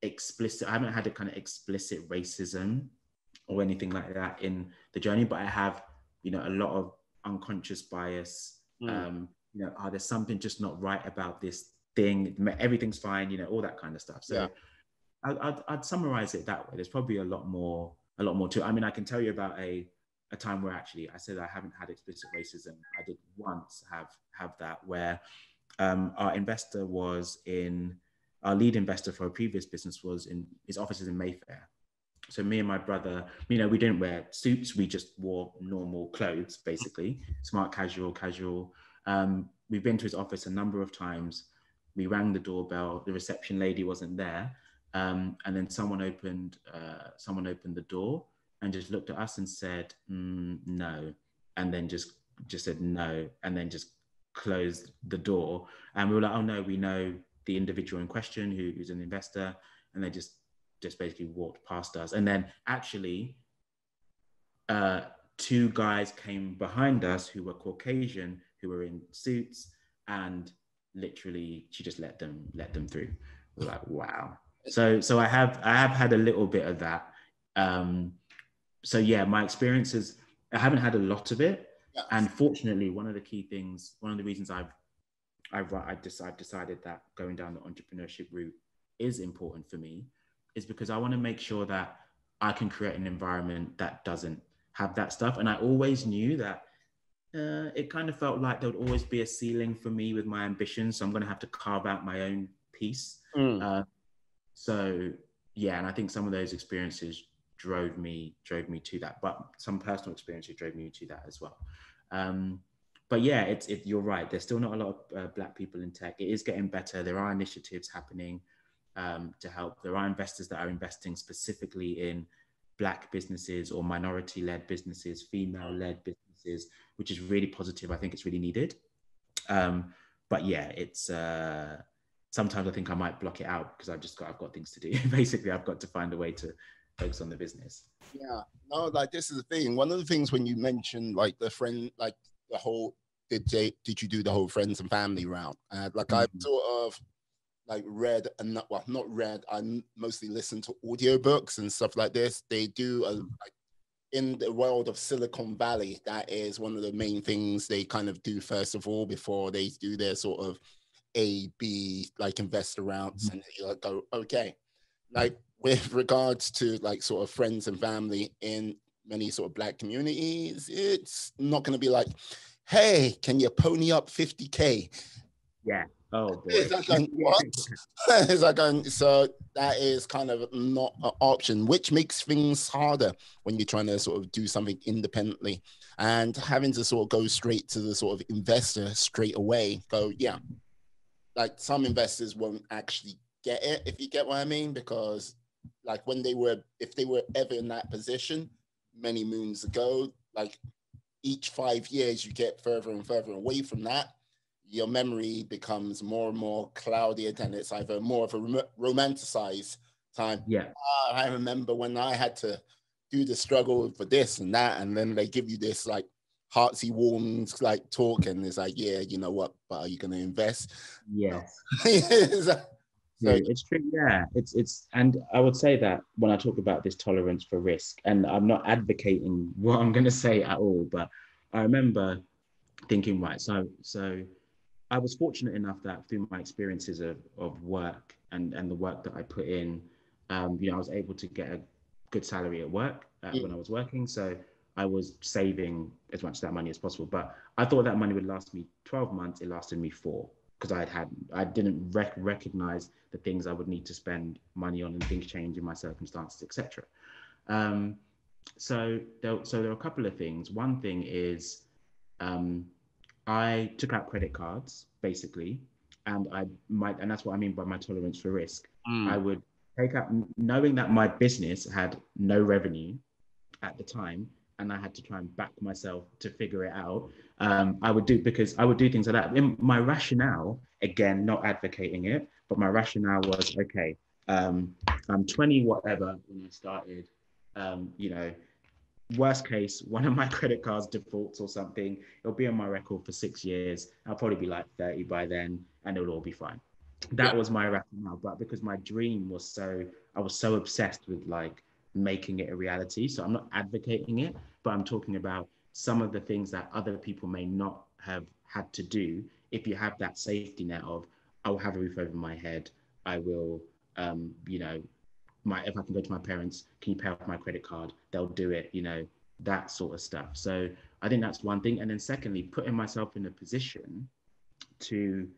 explicit. I haven't had a kind of explicit racism or anything like that in the journey, but I have, a lot of unconscious bias. Mm. There's something just not right about this thing. Everything's fine, all that kind of stuff. Yeah. So I'd summarize it that way. There's probably a lot more to it. I can tell you about a time where actually I said I haven't had explicit racism. I did once have that, where our lead investor for a previous business was in his offices in Mayfair. So me and my brother, we didn't wear suits. We just wore normal clothes, basically, smart casual. We've been to his office a number of times. We rang the doorbell. The reception lady wasn't there. And then someone opened the door and just looked at us and said, no. And then just said no. And then just closed the door. And we were like, oh no, we know the individual in question who's an investor. And they just basically walked past us. And then actually, two guys came behind us who were Caucasian, who were in suits, and literally she just let them through. We're like, wow. So I have had a little bit of that. So yeah, my experiences, I haven't had a lot of it. Yeah. And fortunately, one of the reasons I've decided that going down the entrepreneurship route is important for me is because I want to make sure that I can create an environment that doesn't have that stuff. And I always knew that it kind of felt like there would always be a ceiling for me with my ambitions. So I'm going to have to carve out my own piece. So yeah, and I think some of those experiences drove me to that, but some personal experiences drove me to that as well. But yeah, you're right. There's still not a lot of Black people in tech. It is getting better. There are initiatives happening to help. There are investors that are investing specifically in Black businesses or minority-led businesses, female-led businesses, which is really positive. I think it's really needed. But yeah, it's sometimes I think I might block it out because I've got things to do. Basically, I've got to find a way to focus on the business. Yeah, no, like this is the thing. One of the things when you mentioned like the friend, like the whole, did you do the whole friends and family route? Like I've sort of like read and not read. I mostly listen to audiobooks and stuff like this. They do like in the world of Silicon Valley, that is one of the main things they kind of do first of all before they do their sort of A, B, like investor routes, and you like go, okay, like with regards to like sort of friends and family in many sort of Black communities, it's not going to be like, hey, can you pony up 50K? Yeah. Oh boy. It's like going, what? It's like going, so that is kind of not an option, which makes things harder when you're trying to sort of do something independently, and having to sort of go straight to the sort of investor straight away. Go, yeah. Like some investors won't actually get it, if you get what I mean, because like if they were ever in that position many moons ago, like each 5 years you get further and further away from that, your memory becomes more and more cloudy, and it's either more of a romanticized time. Yeah. I remember when I had to do the struggle for this and that, and then they give you this like heartsy warms like talk, and it's like, yeah, you know what, but are you going to invest? Yes. So it's true. Yeah, it's and I would say that when I talk about this tolerance for risk, and I'm not advocating what I'm going to say at all, but I remember thinking, right, so I was fortunate enough that through my experiences of work and the work that I put in, I was able to get a good salary at work when I was working. So I was saving as much of that money as possible. But I thought that money would last me 12 months. It lasted me 4 because I didn't recognize the things I would need to spend money on, and things change in my circumstances, etc. So there are a couple of things. One thing is I took out credit cards basically, and that's what I mean by my tolerance for risk. I would take out, knowing that my business had no revenue at the time, and I had to try and back myself to figure it out. I would do things like that. In my rationale, again, not advocating it, but my rationale was, okay, I'm 20 whatever when I started. Worst case, one of my credit cards defaults or something, it'll be on my record for 6 years. I'll probably be like 30 by then, and it'll all be fine. That was my rationale. But because my dream was I was so obsessed with like making it a reality. So I'm not advocating it, but I'm talking about some of the things that other people may not have had to do. If you have that safety net of, I will have a roof over my head, I will, if I can go to my parents, can you pay off my credit card? They'll do it, that sort of stuff. So I think that's one thing. And then secondly, putting myself in a position to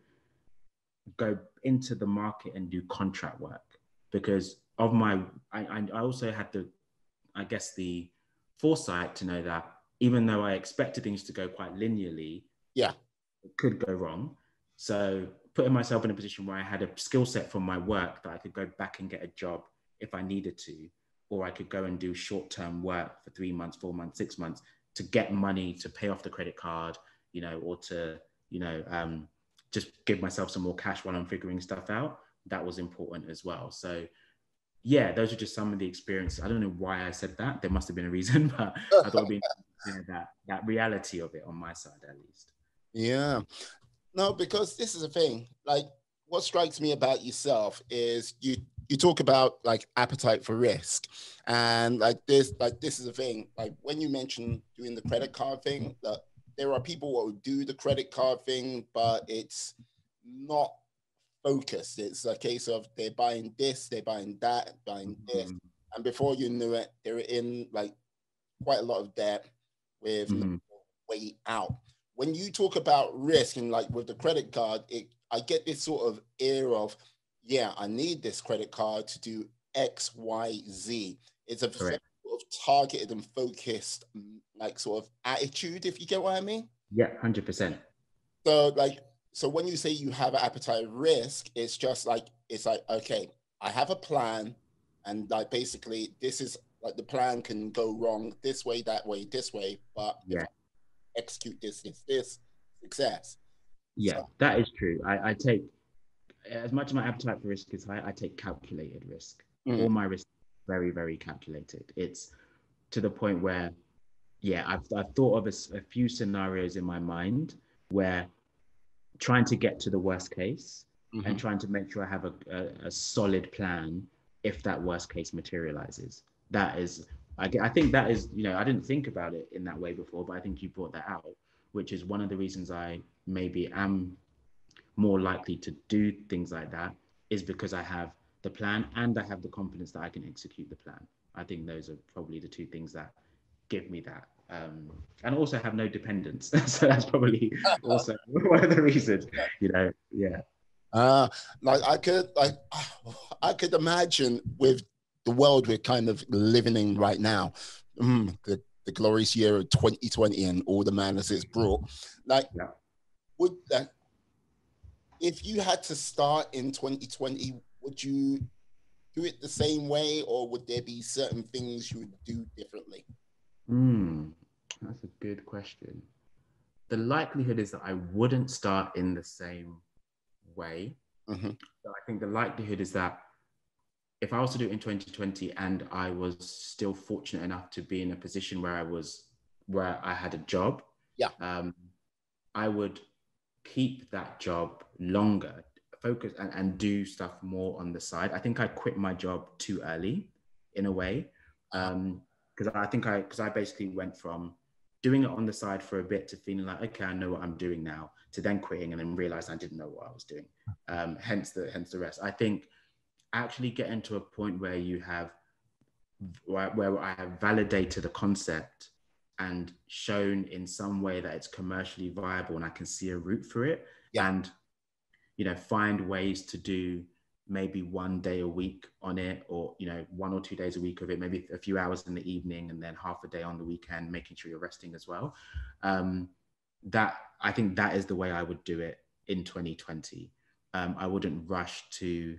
go into the market and do contract work, because of I also had the foresight to know that even though I expected things to go quite linearly, it could go wrong. So putting myself in a position where I had a skill set from my work that I could go back and get a job if I needed to, or I could go and do short-term work for 3 months, 4 months, 6 months to get money to pay off the credit card, or to, just give myself some more cash while I'm figuring stuff out. That was important as well. So yeah, those are just some of the experiences. I don't know why I said that. There must have been a reason, but I thought it'd be that reality of it on my side, at least. Yeah. No, because this is a thing. Like, what strikes me about yourself is you talk about like appetite for risk, and like this is a thing. Like when you mention doing the credit card thing, that there are people who do the credit card thing, but it's not focused. It's a case of they're buying this, they're buying that, buying this, and before you knew it, they're in like quite a lot of debt with no way out. When you talk about risk and like with the credit card, I get this sort of air of, yeah, I need this credit card to do X, Y, Z. It's a sort of targeted and focused, like sort of attitude, if you get what I mean. Yeah, 100%. So like, so when you say you have an appetite risk, it's like, okay, I have a plan, and like basically this is like the plan can go wrong this way, that way, this way, but if I execute this, success. Yeah, So, that is true. I take, as much as my appetite for risk is high, I take calculated risk. All my risk is very, very calculated. It's to the point where, yeah, I've thought of a few scenarios in my mind where trying to get to the worst case and trying to make sure I have a solid plan if that worst case materializes. That is, I think that is, I didn't think about it in that way before, but I think you brought that out, which is one of the reasons I maybe am more likely to do things like that, is because I have the plan and I have the confidence that I can execute the plan. I think those are probably the two things that give me that. And also have no dependence. So that's probably also one of the reasons, yeah. like I could imagine with the world we're kind of living in right now, the glorious year of 2020 and all the madness it's brought. Like, would that, if you had to start in 2020, would you do it the same way, or would there be certain things you would do differently? That's a good question. The likelihood is that I wouldn't start in the same way. So I think the likelihood is that if I was to do it in 2020 and I was still fortunate enough to be in a position where I had a job, I would keep that job longer, focus and do stuff more on the side. I think I quit my job too early in a way. Because I basically went from doing it on the side for a bit to feeling like, okay, I know what I'm doing now, to then quitting and then realizing I didn't know what I was doing. Hence the rest. I think actually getting to a point where where I have validated a concept and shown in some way that it's commercially viable and I can see a route for it, and find ways to do maybe 1 day a week on it, or 1 or 2 days a week of it, maybe a few hours in the evening and then half a day on the weekend, making sure you're resting as well. That, I think that is the way I would do it in 2020. I wouldn't rush to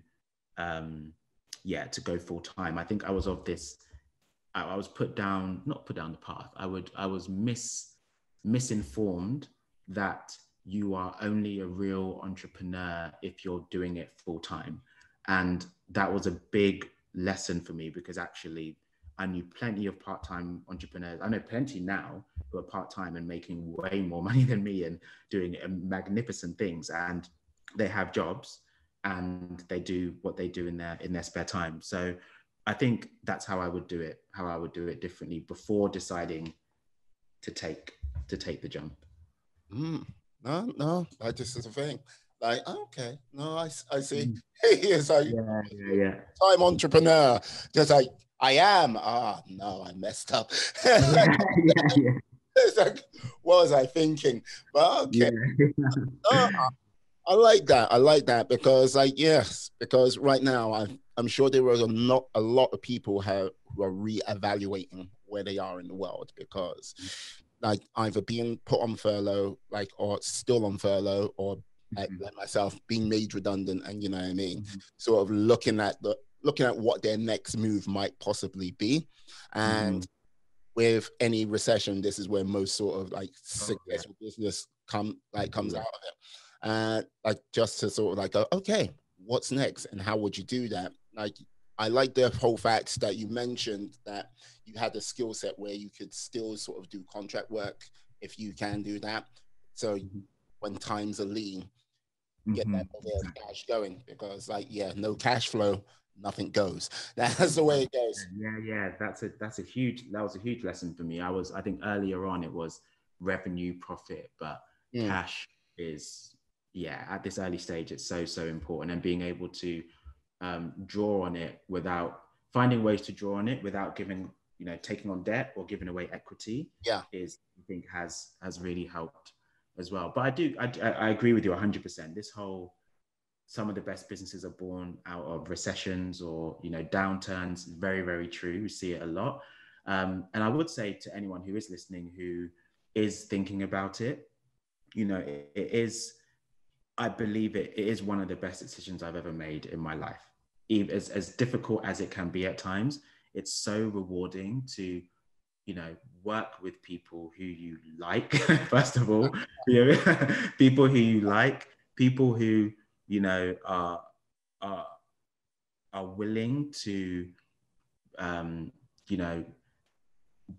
go full time. I think I was I was not put down the path. I was misinformed that you are only a real entrepreneur if you're doing it full time. And that was a big lesson for me, because actually I knew plenty of part-time entrepreneurs. I know plenty now who are part-time and making way more money than me and doing magnificent things. And they have jobs and they do what they do in their spare time. So I think that's how I would do it differently before deciding to take the jump. No, like this is a thing. Like, okay, no, I see. It's like, time entrepreneur. Just like, I am. No, I messed up. It's like, what was I thinking? But okay. I like that. I like that because, because right now I'm sure there was not a lot of people who are reevaluating where they are in the world, because like either being put on furlough, like, or still on furlough, or like myself being made redundant, and you know what I mean, sort of looking at what their next move might possibly be. And with any recession, this is where most sort of like successful business comes out of it. Like just to sort of like go, okay, what's next and how would you do that? Like, I like the whole fact that you mentioned that you had a skill set where you could still sort of do contract work if you can do that. So when times are lean, get that bit of cash going, because like, yeah, no cash flow, nothing goes. That's the way it goes. Yeah. That was a huge lesson for me. I think earlier on it was revenue profit, but cash is, yeah, at this early stage, it's so important. And being able to draw on it without finding ways to draw on it without giving, taking on debt or giving away equity, is, I think, has really helped as well. But I agree with you 100%. Some of the best businesses are born out of recessions or, downturns. Very, very true. We see it a lot. And I would say to anyone who is listening, who is thinking about it, it is, I believe it is one of the best decisions I've ever made in my life. Even as difficult as it can be at times, it's so rewarding to, work with people who you like, first of all, people who you like, people who, are willing to,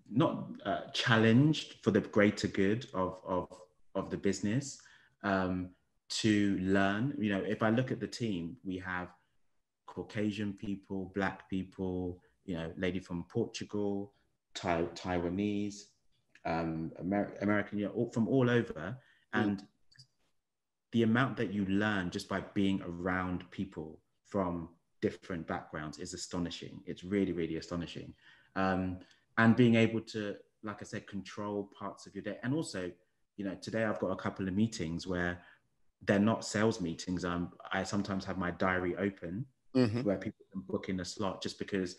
not challenged for the greater good of the business, to learn. If I look at the team, we have Caucasian people, Black people, lady from Portugal, Taiwanese, American, from all over. And the amount that you learn just by being around people from different backgrounds is astonishing. It's really, really astonishing. And being able to, like I said, control parts of your day. And also, today I've got a couple of meetings where they're not sales meetings. I sometimes have my diary open where people can book in a slot, just because,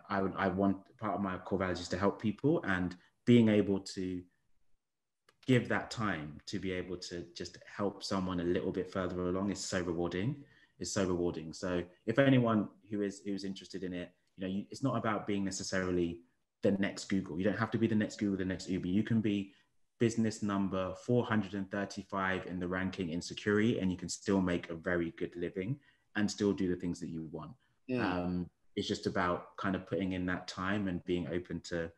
I want, part of my core values is to help people, and being able to give that time to be able to just help someone a little bit further along is so rewarding. It's so rewarding. So if anyone who's interested in it, it's not about being necessarily the next Google. You don't have to be the next Google, the next Uber. You can be business number 435 in the ranking in security, and you can still make a very good living and still do the things that you want. It's just about kind of putting in that time and being open to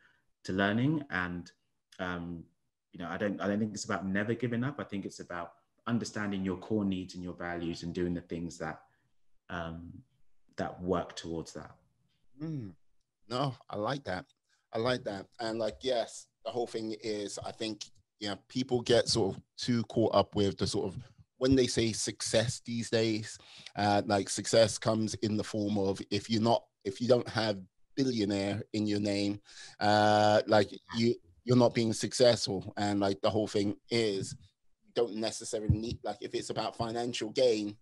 learning. And I don't think it's about never giving up. I think it's about understanding your core needs and your values and doing the things that that work towards that. No, I like that. And like, yes, the whole thing is, I think, people get sort of too caught up with the sort of, when they say success these days, like success comes in the form of, if you don't have billionaire in your name, like you're not being successful. And like the whole thing is, you don't necessarily need, like, if it's about financial gain,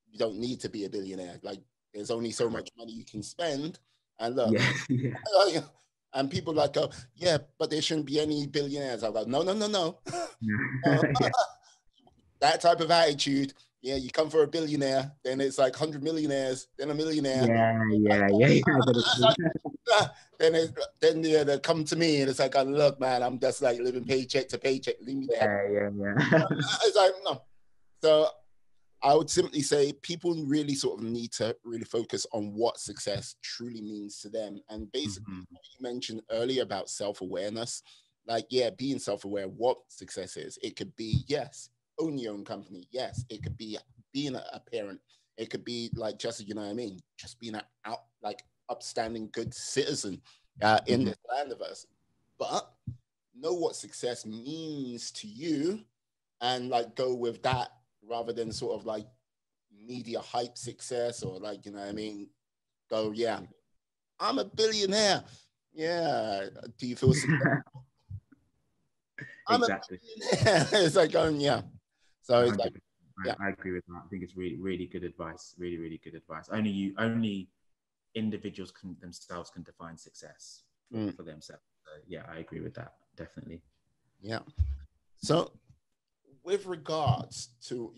you don't need to be a billionaire. Like, there's only so much money you can spend. And look, and people like go, yeah, but there shouldn't be any billionaires. I'm like, no. That type of attitude, you come for a billionaire, then it's like 100 millionaires, then a millionaire. Then they come to me and it's like, look, man, I'm just like living paycheck to paycheck. Leave me there. It's like, no. So I would simply say people really sort of need to really focus on what success truly means to them. And basically, what you mentioned earlier about self-awareness, like, being self-aware of what success is. It could be, yes, own your own company. Yes, it could be being a parent. It could be like, just, just being an upstanding good citizen in this land of us. But know what success means to you, and like go with that, rather than sort of like media hype success, or like, go, I'm a billionaire. Yeah. Do you feel successful? Exactly. It's like going, So it's like, I agree with that. I think it's really, really good advice. Really, really good advice. Only individuals themselves can define success for themselves. So, I agree with that. Definitely. Yeah. So with regards to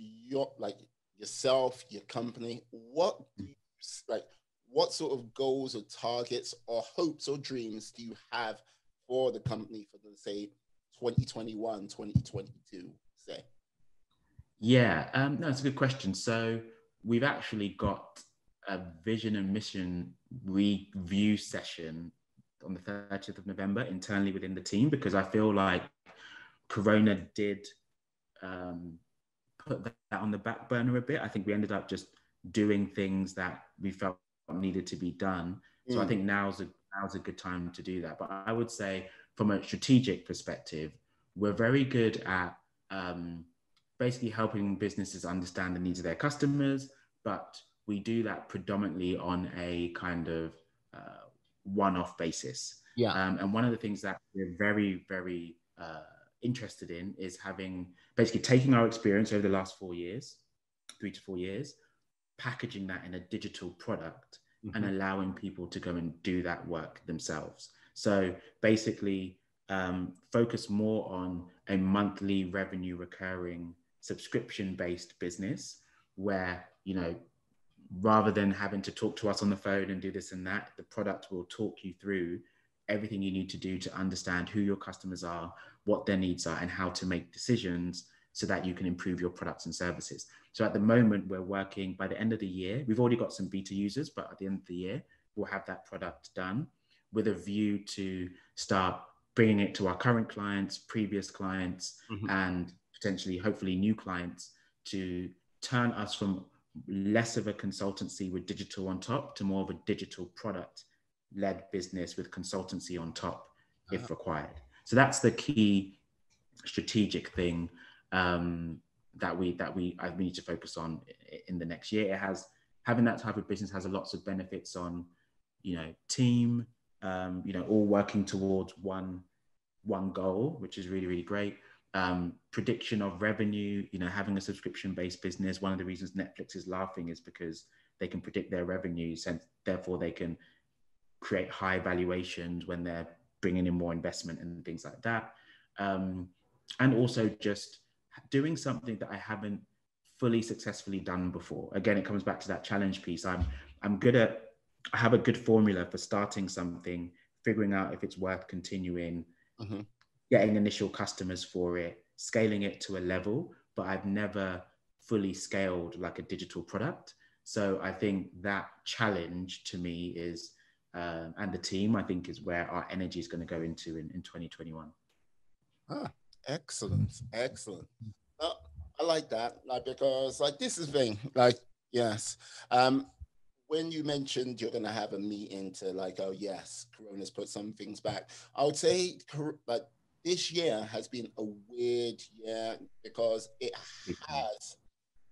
yourself, your company, what sort of goals or targets or hopes or dreams do you have for the company for, let's say, 2021, 2022, say? No, it's a good question. So we've actually got a vision and mission review session on the 30th of November internally within the team, because I feel like Corona did put that on the back burner a bit. I think we ended up just doing things that we felt needed to be done. So I think now's a good time to do that. But I would say from a strategic perspective, we're very good at basically helping businesses understand the needs of their customers, but we do that predominantly on a kind of one-off basis. And one of the things that we're very, very interested in is basically taking our experience over the last 4 years, 3 to 4 years, packaging that in a digital product and allowing people to go and do that work themselves. So basically focus more on a monthly revenue recurring subscription-based business where, you know, rather than having to talk to us on the phone and do this and that, the product will talk you through everything you need to do to understand who your customers are, what their needs are, and how to make decisions so that you can improve your products and services. So at the moment, we're working, by the end of the year, we've already got some beta users, but at the end of the year, we'll have that product done with a view to start bringing it to our current clients, previous clients, and potentially, hopefully, new clients to turn us from less of a consultancy with digital on top to more of a digital product-led business with consultancy on top, if required. So that's the key strategic thing that we need to focus on in the next year. Having that type of business has lots of benefits on, you know, team, you know, all working towards one goal, which is really, really great. Prediction of revenue, you know, having a subscription-based business. One of the reasons Netflix is laughing is because they can predict their revenues, and therefore they can create high valuations when they're bringing in more investment and things like that. And also just doing something that I haven't fully successfully done before. Again, it comes back to that challenge piece. I have a good formula for starting something, figuring out if it's worth continuing, getting initial customers for it, scaling it to a level, but I've never fully scaled like a digital product. So I think that challenge to me is, and the team, I think, is where our energy is going to go into in 2021. Excellent. I like that, like, because like this is the thing, like, yes. When you mentioned you're going to have a meeting to like, oh yes, Corona's put some things back. I would say like this year has been a weird year because it has,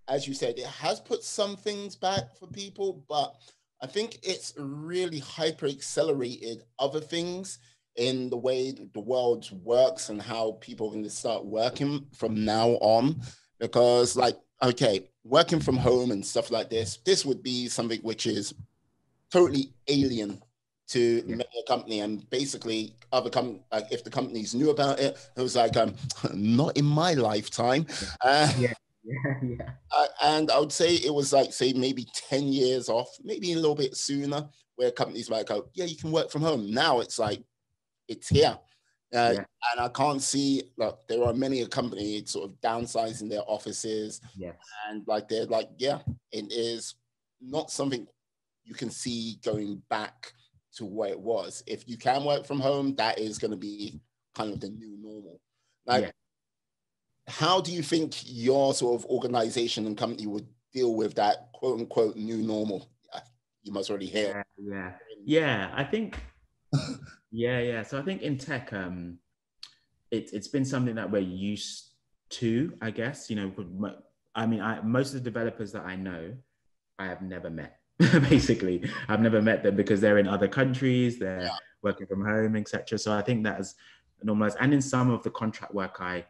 as you said, it has put some things back for people, but I think it's really hyper accelerated other things in the way the world works and how people are going to start working from now on. Because like, okay, working from home and stuff like this would be something which is totally alien to many a company, and basically other like if the companies knew about it, it was like not in my lifetime. And I would say it was like, say, maybe 10 years off, maybe a little bit sooner, where companies might go, yeah, you can work from home. Now it's like, it's here. And I can't see, look, there are many a company sort of downsizing their offices. And like, they're like, yeah, it is not something you can see going back to where it was. If you can work from home, that is going to be kind of the new normal. Like, how do you think your sort of organization and company would deal with that quote unquote new normal? You must already hear. I think, So I think in tech, it's been something that we're used to, I guess. You know, I mean, most of the developers that I know, I have never met. Basically, I've never met them because they're in other countries, they're working from home, etc. So I think that is normalized. And in some of the contract work I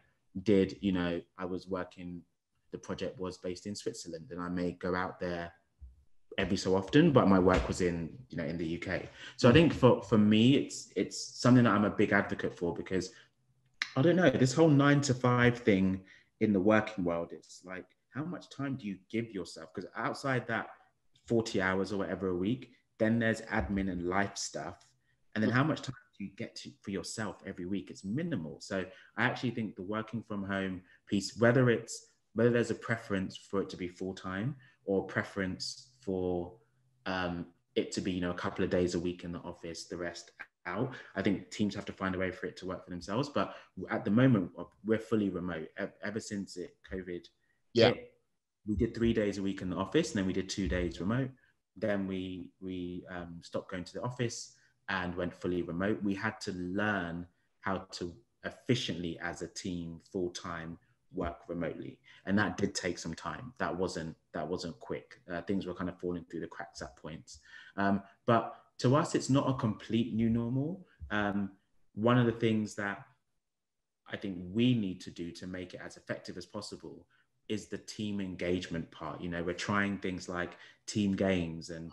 did, you know, I was working, the project was based in Switzerland, and I may go out there every so often, but my work was in the UK. So I think for me, it's something that I'm a big advocate for, because I don't know, this whole 9 to 5 thing in the working world, it's like, how much time do you give yourself? Because outside that 40 hours or whatever a week, then there's admin and life stuff. And then how much time do you get for yourself every week? It's minimal. So I actually think the working from home piece, whether there's a preference for it to be full-time or preference for it to be, you know, a couple of days a week in the office, the rest out. I think teams have to find a way for it to work for themselves. But at the moment, we're fully remote. Ever since COVID Yeah. hit, we did 3 days a week in the office, and then we did 2 days remote. Then we stopped going to the office and went fully remote. We had to learn how to efficiently, as a team, full time, work remotely, and that did take some time. That wasn't quick. Things were kind of falling through the cracks at points. But to us, it's not a complete new normal. One of the things that I think we need to do to make it as effective as possible is the team engagement part. You know, we're trying things like team games and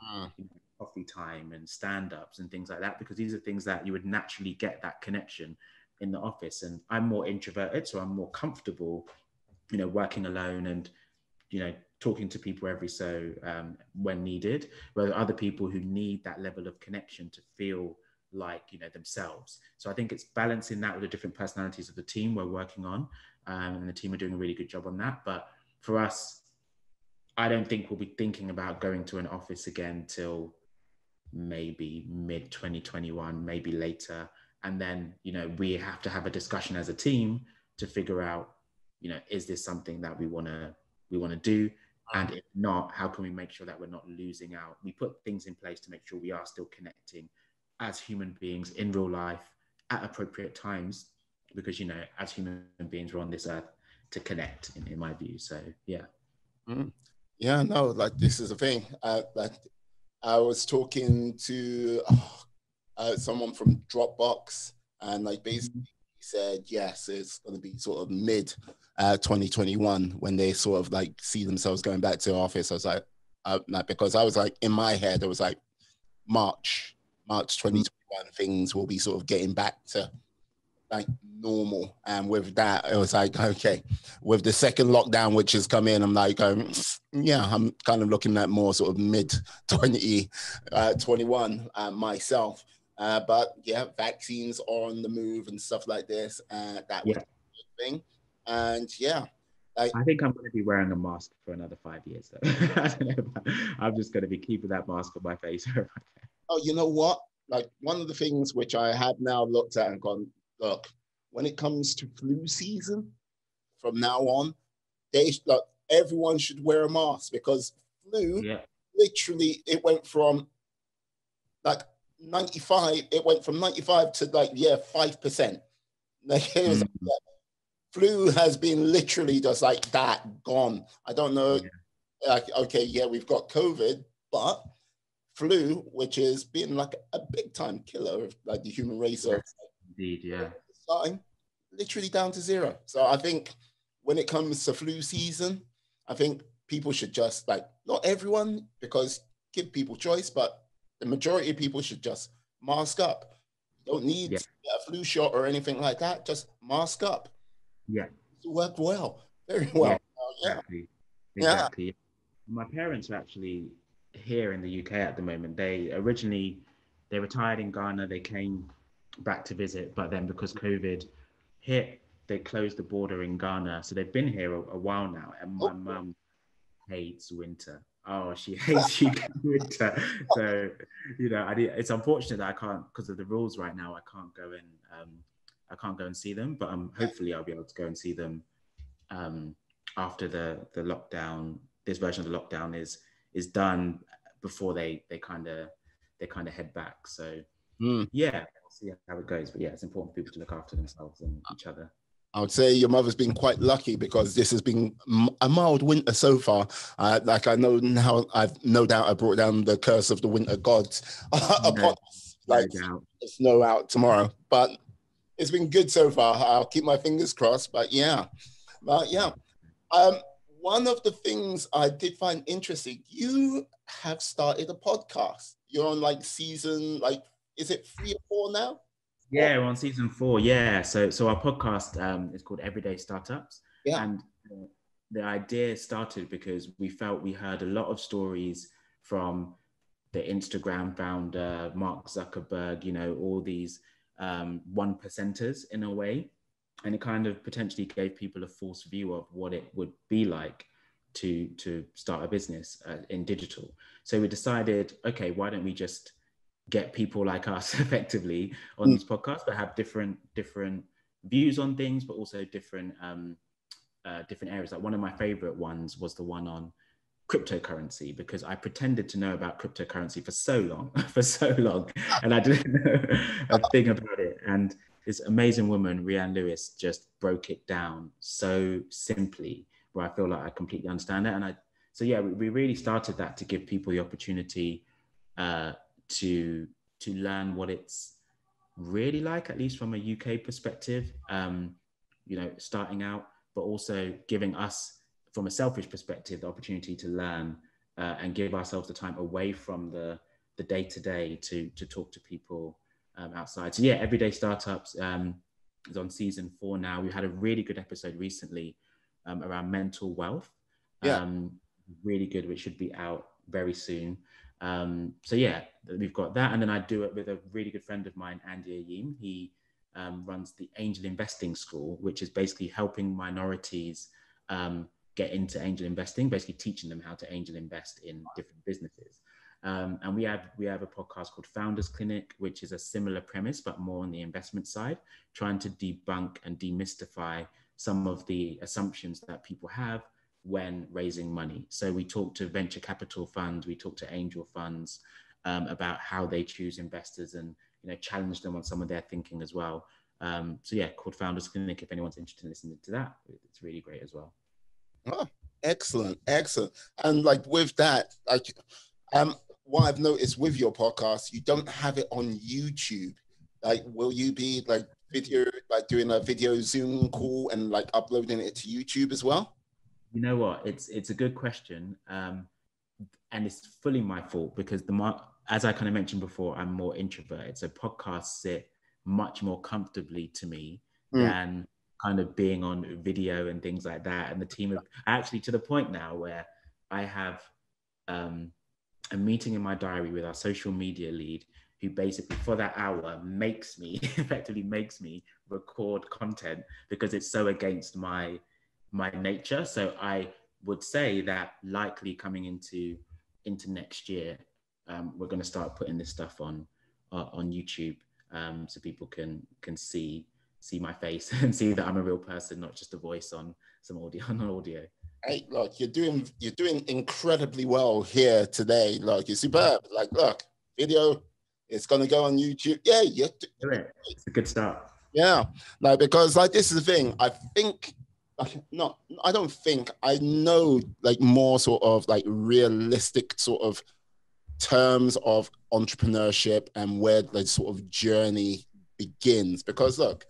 coffee time and stand-ups and things like that, because these are things that you would naturally get that connection in the office. And I'm more introverted, so I'm more comfortable, you know, working alone and, you know, talking to people every so when needed, where other people who need that level of connection to feel like, you know, themselves. So I think it's balancing that with the different personalities of the team we're working on, and the team are doing a really good job on that. But for us, I don't think we'll be thinking about going to an office again till maybe mid 2021, maybe later. And then, you know, we have to have a discussion as a team to figure out, you know, is this something that we want to do? And if not, how can we make sure that we're not losing out? We put things in place to make sure we are still connecting as human beings in real life at appropriate times, because, you know, as human beings, we're on this earth to connect, in my view. So, yeah. Yeah, no, like, this is the thing. Like, I was talking to someone from Dropbox, and like basically he said, yes, it's going to be sort of mid 2021 when they sort of like see themselves going back to the office. I was like, because I was like, in my head, it was like March 2021, things will be sort of getting back to like normal. And with that, it was like, okay, with the second lockdown, which has come in, I'm like, yeah, I'm kind of looking at more sort of mid 2021 myself. But yeah, vaccines on the move and stuff like this. That was a good thing. And yeah, I think I'm going to be wearing a mask for another 5 years, though. I don't know. I'm just going to be keeping that mask on my face. Oh, you know what? Like, one of the things which I have now looked at and gone, look, when it comes to flu season, from now on, like, everyone should wear a mask, because flu, literally, it went from like 95, to like, 5%. Like, it was like, flu has been literally just like that, gone. I don't know. Like, okay, yeah, we've got COVID, but flu, which has been like a big time killer of like the human race, indeed, yeah, starting literally down to zero. So I think when it comes to flu season, I think people should just, like, not everyone, because give people choice, but the majority of people should just mask up. You don't need a flu shot or anything like that. Just mask up. Yeah, it worked well, very well. Exactly. My parents are actually here in the UK at the moment. They retired in Ghana. They came back to visit, but then because COVID hit, they closed the border in Ghana. So they've been here a while now. And my mum hates winter. Oh, she hates UK winter. So, you know, it's unfortunate that I can't, because of the rules right now, I can't go and see them. But hopefully I'll be able to go and see them after the lockdown. This version of the lockdown is done, before they kind of head back. So yeah, we'll see how it goes. But yeah, it's important for people to look after themselves and each other. I would say your mother's been quite lucky, because this has been a mild winter so far. Like, I know now, I've no doubt I brought down the curse of the winter gods upon us. Like, snow out tomorrow, but it's been good so far. I'll keep my fingers crossed. But yeah. One of the things I did find interesting, you have started a podcast. You're on like season, like, is it 3 or 4 now? Yeah, we're on season 4. Yeah. So our podcast is called Everyday Startups. Yeah. And the idea started because we felt we heard a lot of stories from the Instagram founder, Mark Zuckerberg, you know, all these 1%ers in a way. And it kind of potentially gave people a false view of what it would be like to start a business in digital. So we decided, okay, why don't we just get people like us effectively on these podcasts, but have different views on things, but also different areas. Like one of my favorite ones was the one on cryptocurrency, because I pretended to know about cryptocurrency for so long, and I didn't know a thing about it. And this amazing woman, Rianne Lewis, just broke it down so simply, where I feel like I completely understand it. And we really started that to give people the opportunity to learn what it's really like, at least from a UK perspective, starting out, but also giving us, from a selfish perspective, the opportunity to learn and give ourselves the time away from the day-to-day to talk to people outside. So yeah, Everyday Startups is on season 4 now. We had a really good episode recently around mental wealth. Really good, which should be out very soon. So yeah, we've got that. And then I do it with a really good friend of mine, Andy Ayim. He runs the Angel Investing School, which is basically helping minorities get into angel investing, basically teaching them how to angel invest in different businesses. And we have a podcast called Founders Clinic, which is a similar premise, but more on the investment side, trying to debunk and demystify some of the assumptions that people have when raising money. So we talk to venture capital funds, we talk to angel funds about how they choose investors, and challenge them on some of their thinking as well. So yeah, called Founders Clinic. If anyone's interested in listening to that, it's really great as well. Oh, excellent. And like with that, like what I've noticed with your podcast, you don't have it on YouTube. Like, will you be like doing a video Zoom call and like uploading it to YouTube as well? You know what? It's a good question, and it's fully my fault, because as I kind of mentioned before, I'm more introverted. So podcasts sit much more comfortably to me than kind of being on video and things like that. And the team of actually, to the point now where I have a meeting in my diary with our social media lead, who basically for that hour effectively makes me record content, because it's so against my nature. So I would say that likely coming into next year, we're going to start putting this stuff on YouTube, so people can see my face and see that I'm a real person, not just a voice on some audio. Hey, look, you're doing incredibly well here today. Look, you're superb. Like, look, video, it's gonna go on YouTube. Yeah, it's a good start. Yeah, like, because like this is the thing. I think, I don't think, I know like more sort of like realistic sort of terms of entrepreneurship and where the sort of journey begins. Because look,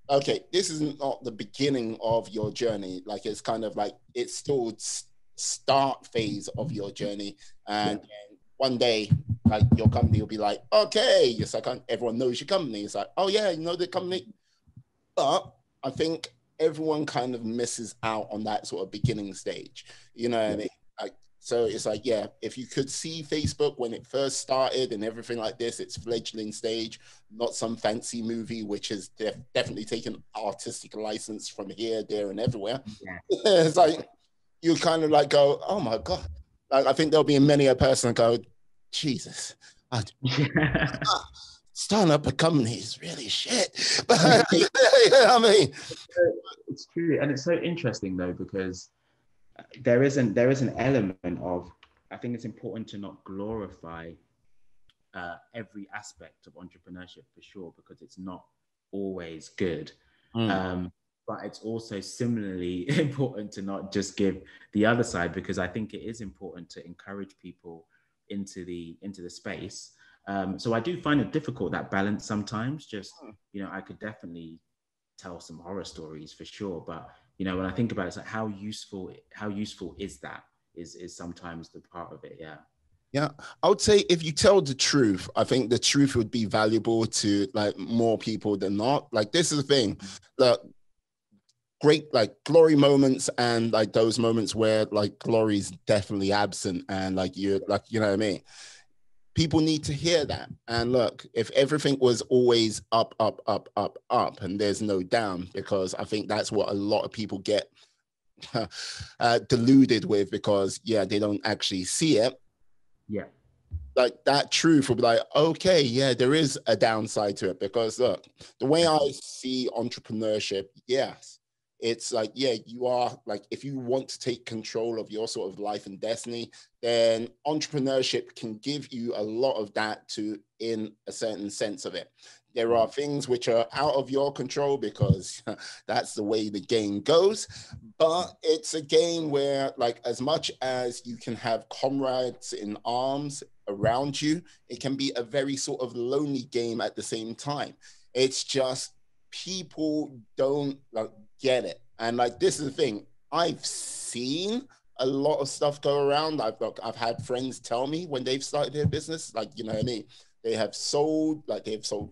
okay, this is not the beginning of your journey. Like, it's kind of like, it's still start phase of your journey. And one day, like, your company will be like, okay, it's like everyone knows your company. It's like, oh yeah, you know the company. But I think everyone kind of misses out on that sort of beginning stage. You know what I mean? Like, so it's like, yeah, if you could see Facebook when it first started and everything like this, it's fledgling stage, not some fancy movie, which has definitely taken artistic license from here, there, and everywhere. Yeah. It's like, you kind of like go, oh my God. Like, I think there'll be many a person go, Jesus, starting up a company is really shit. But you know what I mean? It's true. And it's so interesting though, because there is an element of, I think it's important to not glorify every aspect of entrepreneurship, for sure, because it's not always good. But it's also similarly important to not just give the other side, because I think it is important to encourage people into the space. So I do find it difficult, that balance sometimes. Just, I could definitely tell some horror stories for sure, but when I think about it, it's like how useful is that is sometimes the part of it. Yeah, I would say if you tell the truth, I think the truth would be valuable to like more people than not. Like, this is the thing, that great like glory moments, and like those moments where like glory is definitely absent, and like you're like, you know what I mean? People need to hear that. And look, if everything was always up, up, up, up, up, and there's no down, because I think that's what a lot of people get deluded with, because they don't actually see it. Yeah. Like that truth will be like, okay, yeah, there is a downside to it, because look, the way I see entrepreneurship, yes, it's like, you are like, if you want to take control of your sort of life and destiny, then entrepreneurship can give you a lot of that to, in a certain sense of it. There are things which are out of your control, because that's the way the game goes. But it's a game where, like, as much as you can have comrades in arms around you, it can be a very sort of lonely game at the same time. It's just people don't like get it. And like, this is the thing, I've seen a lot of stuff go around. I've had friends tell me when they've started their business, like, you know what I mean, they've sold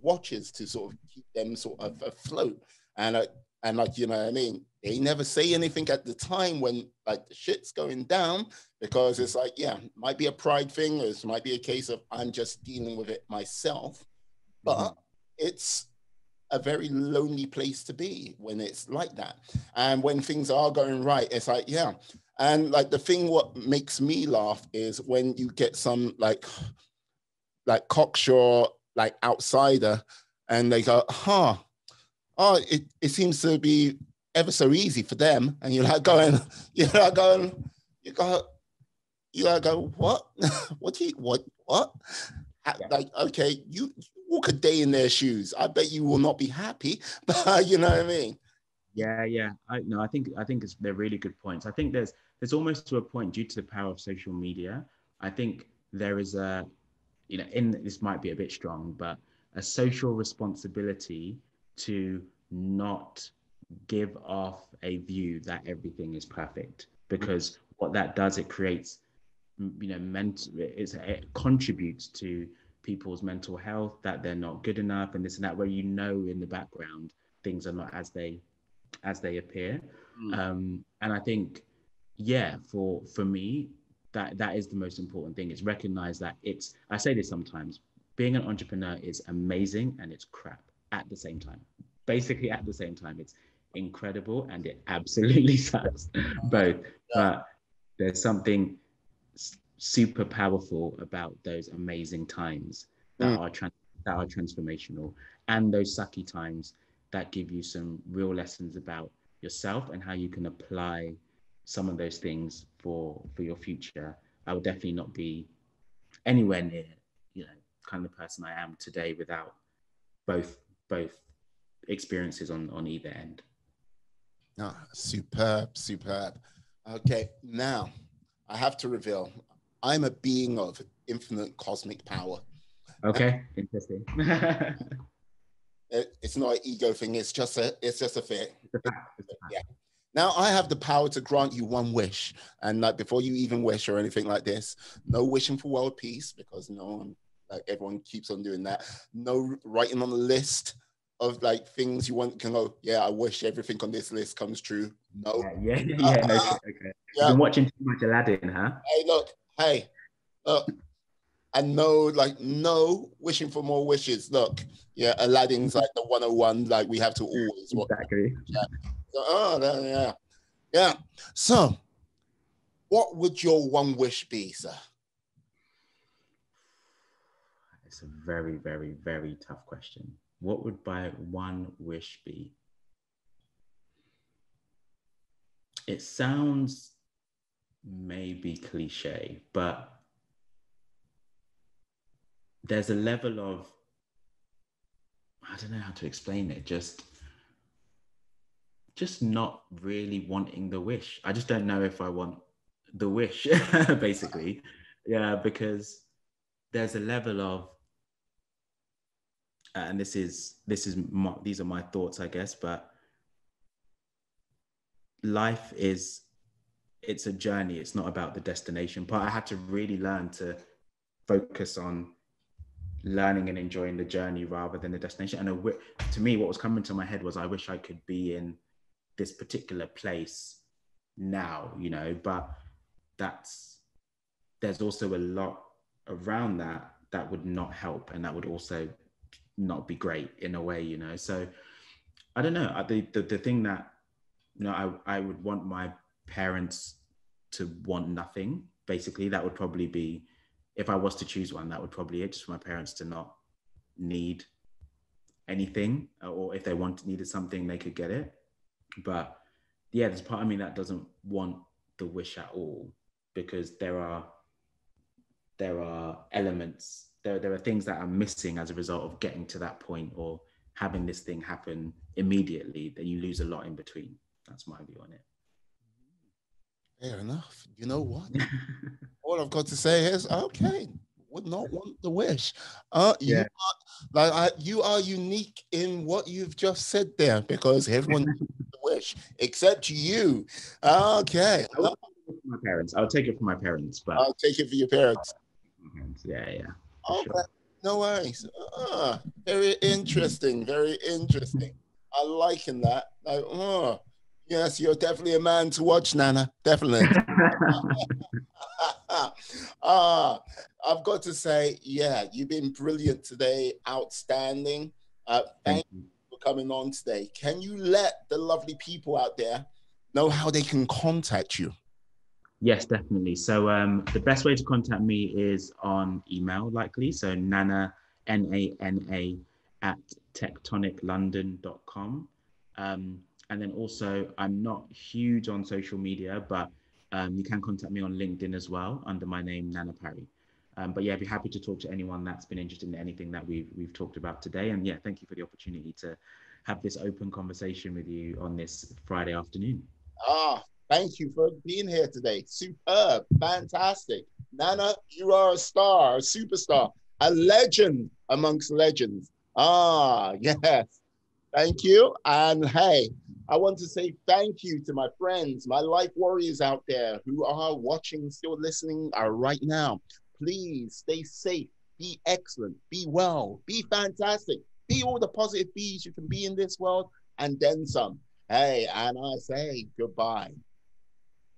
watches to sort of keep them sort of afloat. And like, you know what I mean, they never say anything at the time when like the shit's going down, because it's like, might be a pride thing, or it might be a case of I'm just dealing with it myself. But it's a very lonely place to be when it's like that. And when things are going right, it's like, And like, the thing what makes me laugh is when you get some like cocksure, like outsider, and they go, it seems to be ever so easy for them. And you're like going, you go, what? What? Like, okay, you walk a day in their shoes. I bet you will not be happy, but you know what I mean? Yeah. I think they're really good points. I think there's almost to a point, due to the power of social media, I think there is a, this might be a bit strong, but a social responsibility to not give off a view that everything is perfect, because what that does, it creates, it contributes to people's mental health, that they're not good enough and this and that, where in the background things are not as they appear. And I think, for me, that is the most important thing, is recognize that I say this sometimes, being an entrepreneur is amazing and it's crap at the same time. Basically at the same time, it's incredible and it absolutely sucks, both. But there's something super powerful about those amazing times that are transformational, and those sucky times that give you some real lessons about yourself and how you can apply some of those things for your future. I would definitely not be anywhere near, kind of the person I am today without both experiences on either end. Superb. Okay, now I have to reveal, I'm a being of infinite cosmic power. Okay, interesting. It's not an ego thing. It's just a fact. Yeah. Now I have the power to grant you one wish, and like, before you even wish or anything like this, no wishing for world peace, because everyone keeps on doing that. No writing on the list of like things you want, can go, I wish everything on this list comes true. No. No, okay. You've been watching too much Aladdin, huh? Hey, look. And no wishing for more wishes. Look, Aladdin's like the 101, like we have to always watch. Exactly. Yeah. So, what would your one wish be, sir? It's a very, very, very tough question. What would my one wish be? It sounds maybe cliche, but there's a level of, I don't know how to explain it, just not really wanting the wish. I just don't know if I want the wish, basically. Yeah, because there's a level of, and these are my thoughts, I guess, but life it's a journey. It's not about the destination. But I had to really learn to focus on learning and enjoying the journey rather than the destination. And to me, what was coming to my head was, I wish I could be in this particular place now, but there's also a lot around that would not help, and that would also not be great in a way, So I don't know. The thing that, I would want my parents to want nothing. Basically, that would probably be, if I was to choose one, that would probably it, just for my parents to not need anything, or if they needed something, they could get it. But yeah, there's part of me that doesn't want the wish at all, because there are elements, there are things that are missing as a result of getting to that point or having this thing happen immediately. Then you lose a lot in between. That's my view on it. Fair enough. You know what? All I've got to say is, okay, would not want the wish. You you are unique in what you've just said there, because everyone the wish except you. Okay. I would take it from my parents. I would take it from my parents, but I'll take it for your parents. Yeah. Okay. Sure. No worries. Very interesting. Very interesting. I'm liking that. Like, yes, you're definitely a man to watch, Nana. Definitely. I've got to say, yeah, you've been brilliant today. Outstanding. Thank you for coming on today. Can you let the lovely people out there know how they can contact you? Yes, definitely. So the best way to contact me is on email, likely. So Nana, Nana, at tectoniclondon.com. And then also, I'm not huge on social media, but you can contact me on LinkedIn as well under my name, Nana Parry. But yeah, I'd be happy to talk to anyone that's been interested in anything that we've talked about today. And yeah, thank you for the opportunity to have this open conversation with you on this Friday afternoon. Thank you for being here today. Superb, fantastic. Nana, you are a star, a superstar, a legend amongst legends. Yes. Thank you. And hey, I want to say thank you to my friends, my life warriors out there who are watching, still listening right now. Please stay safe, be excellent, be well, be fantastic, be all the positive bees you can be in this world, and then some. Hey, and I say goodbye.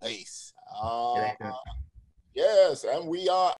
Peace. Yes, and we are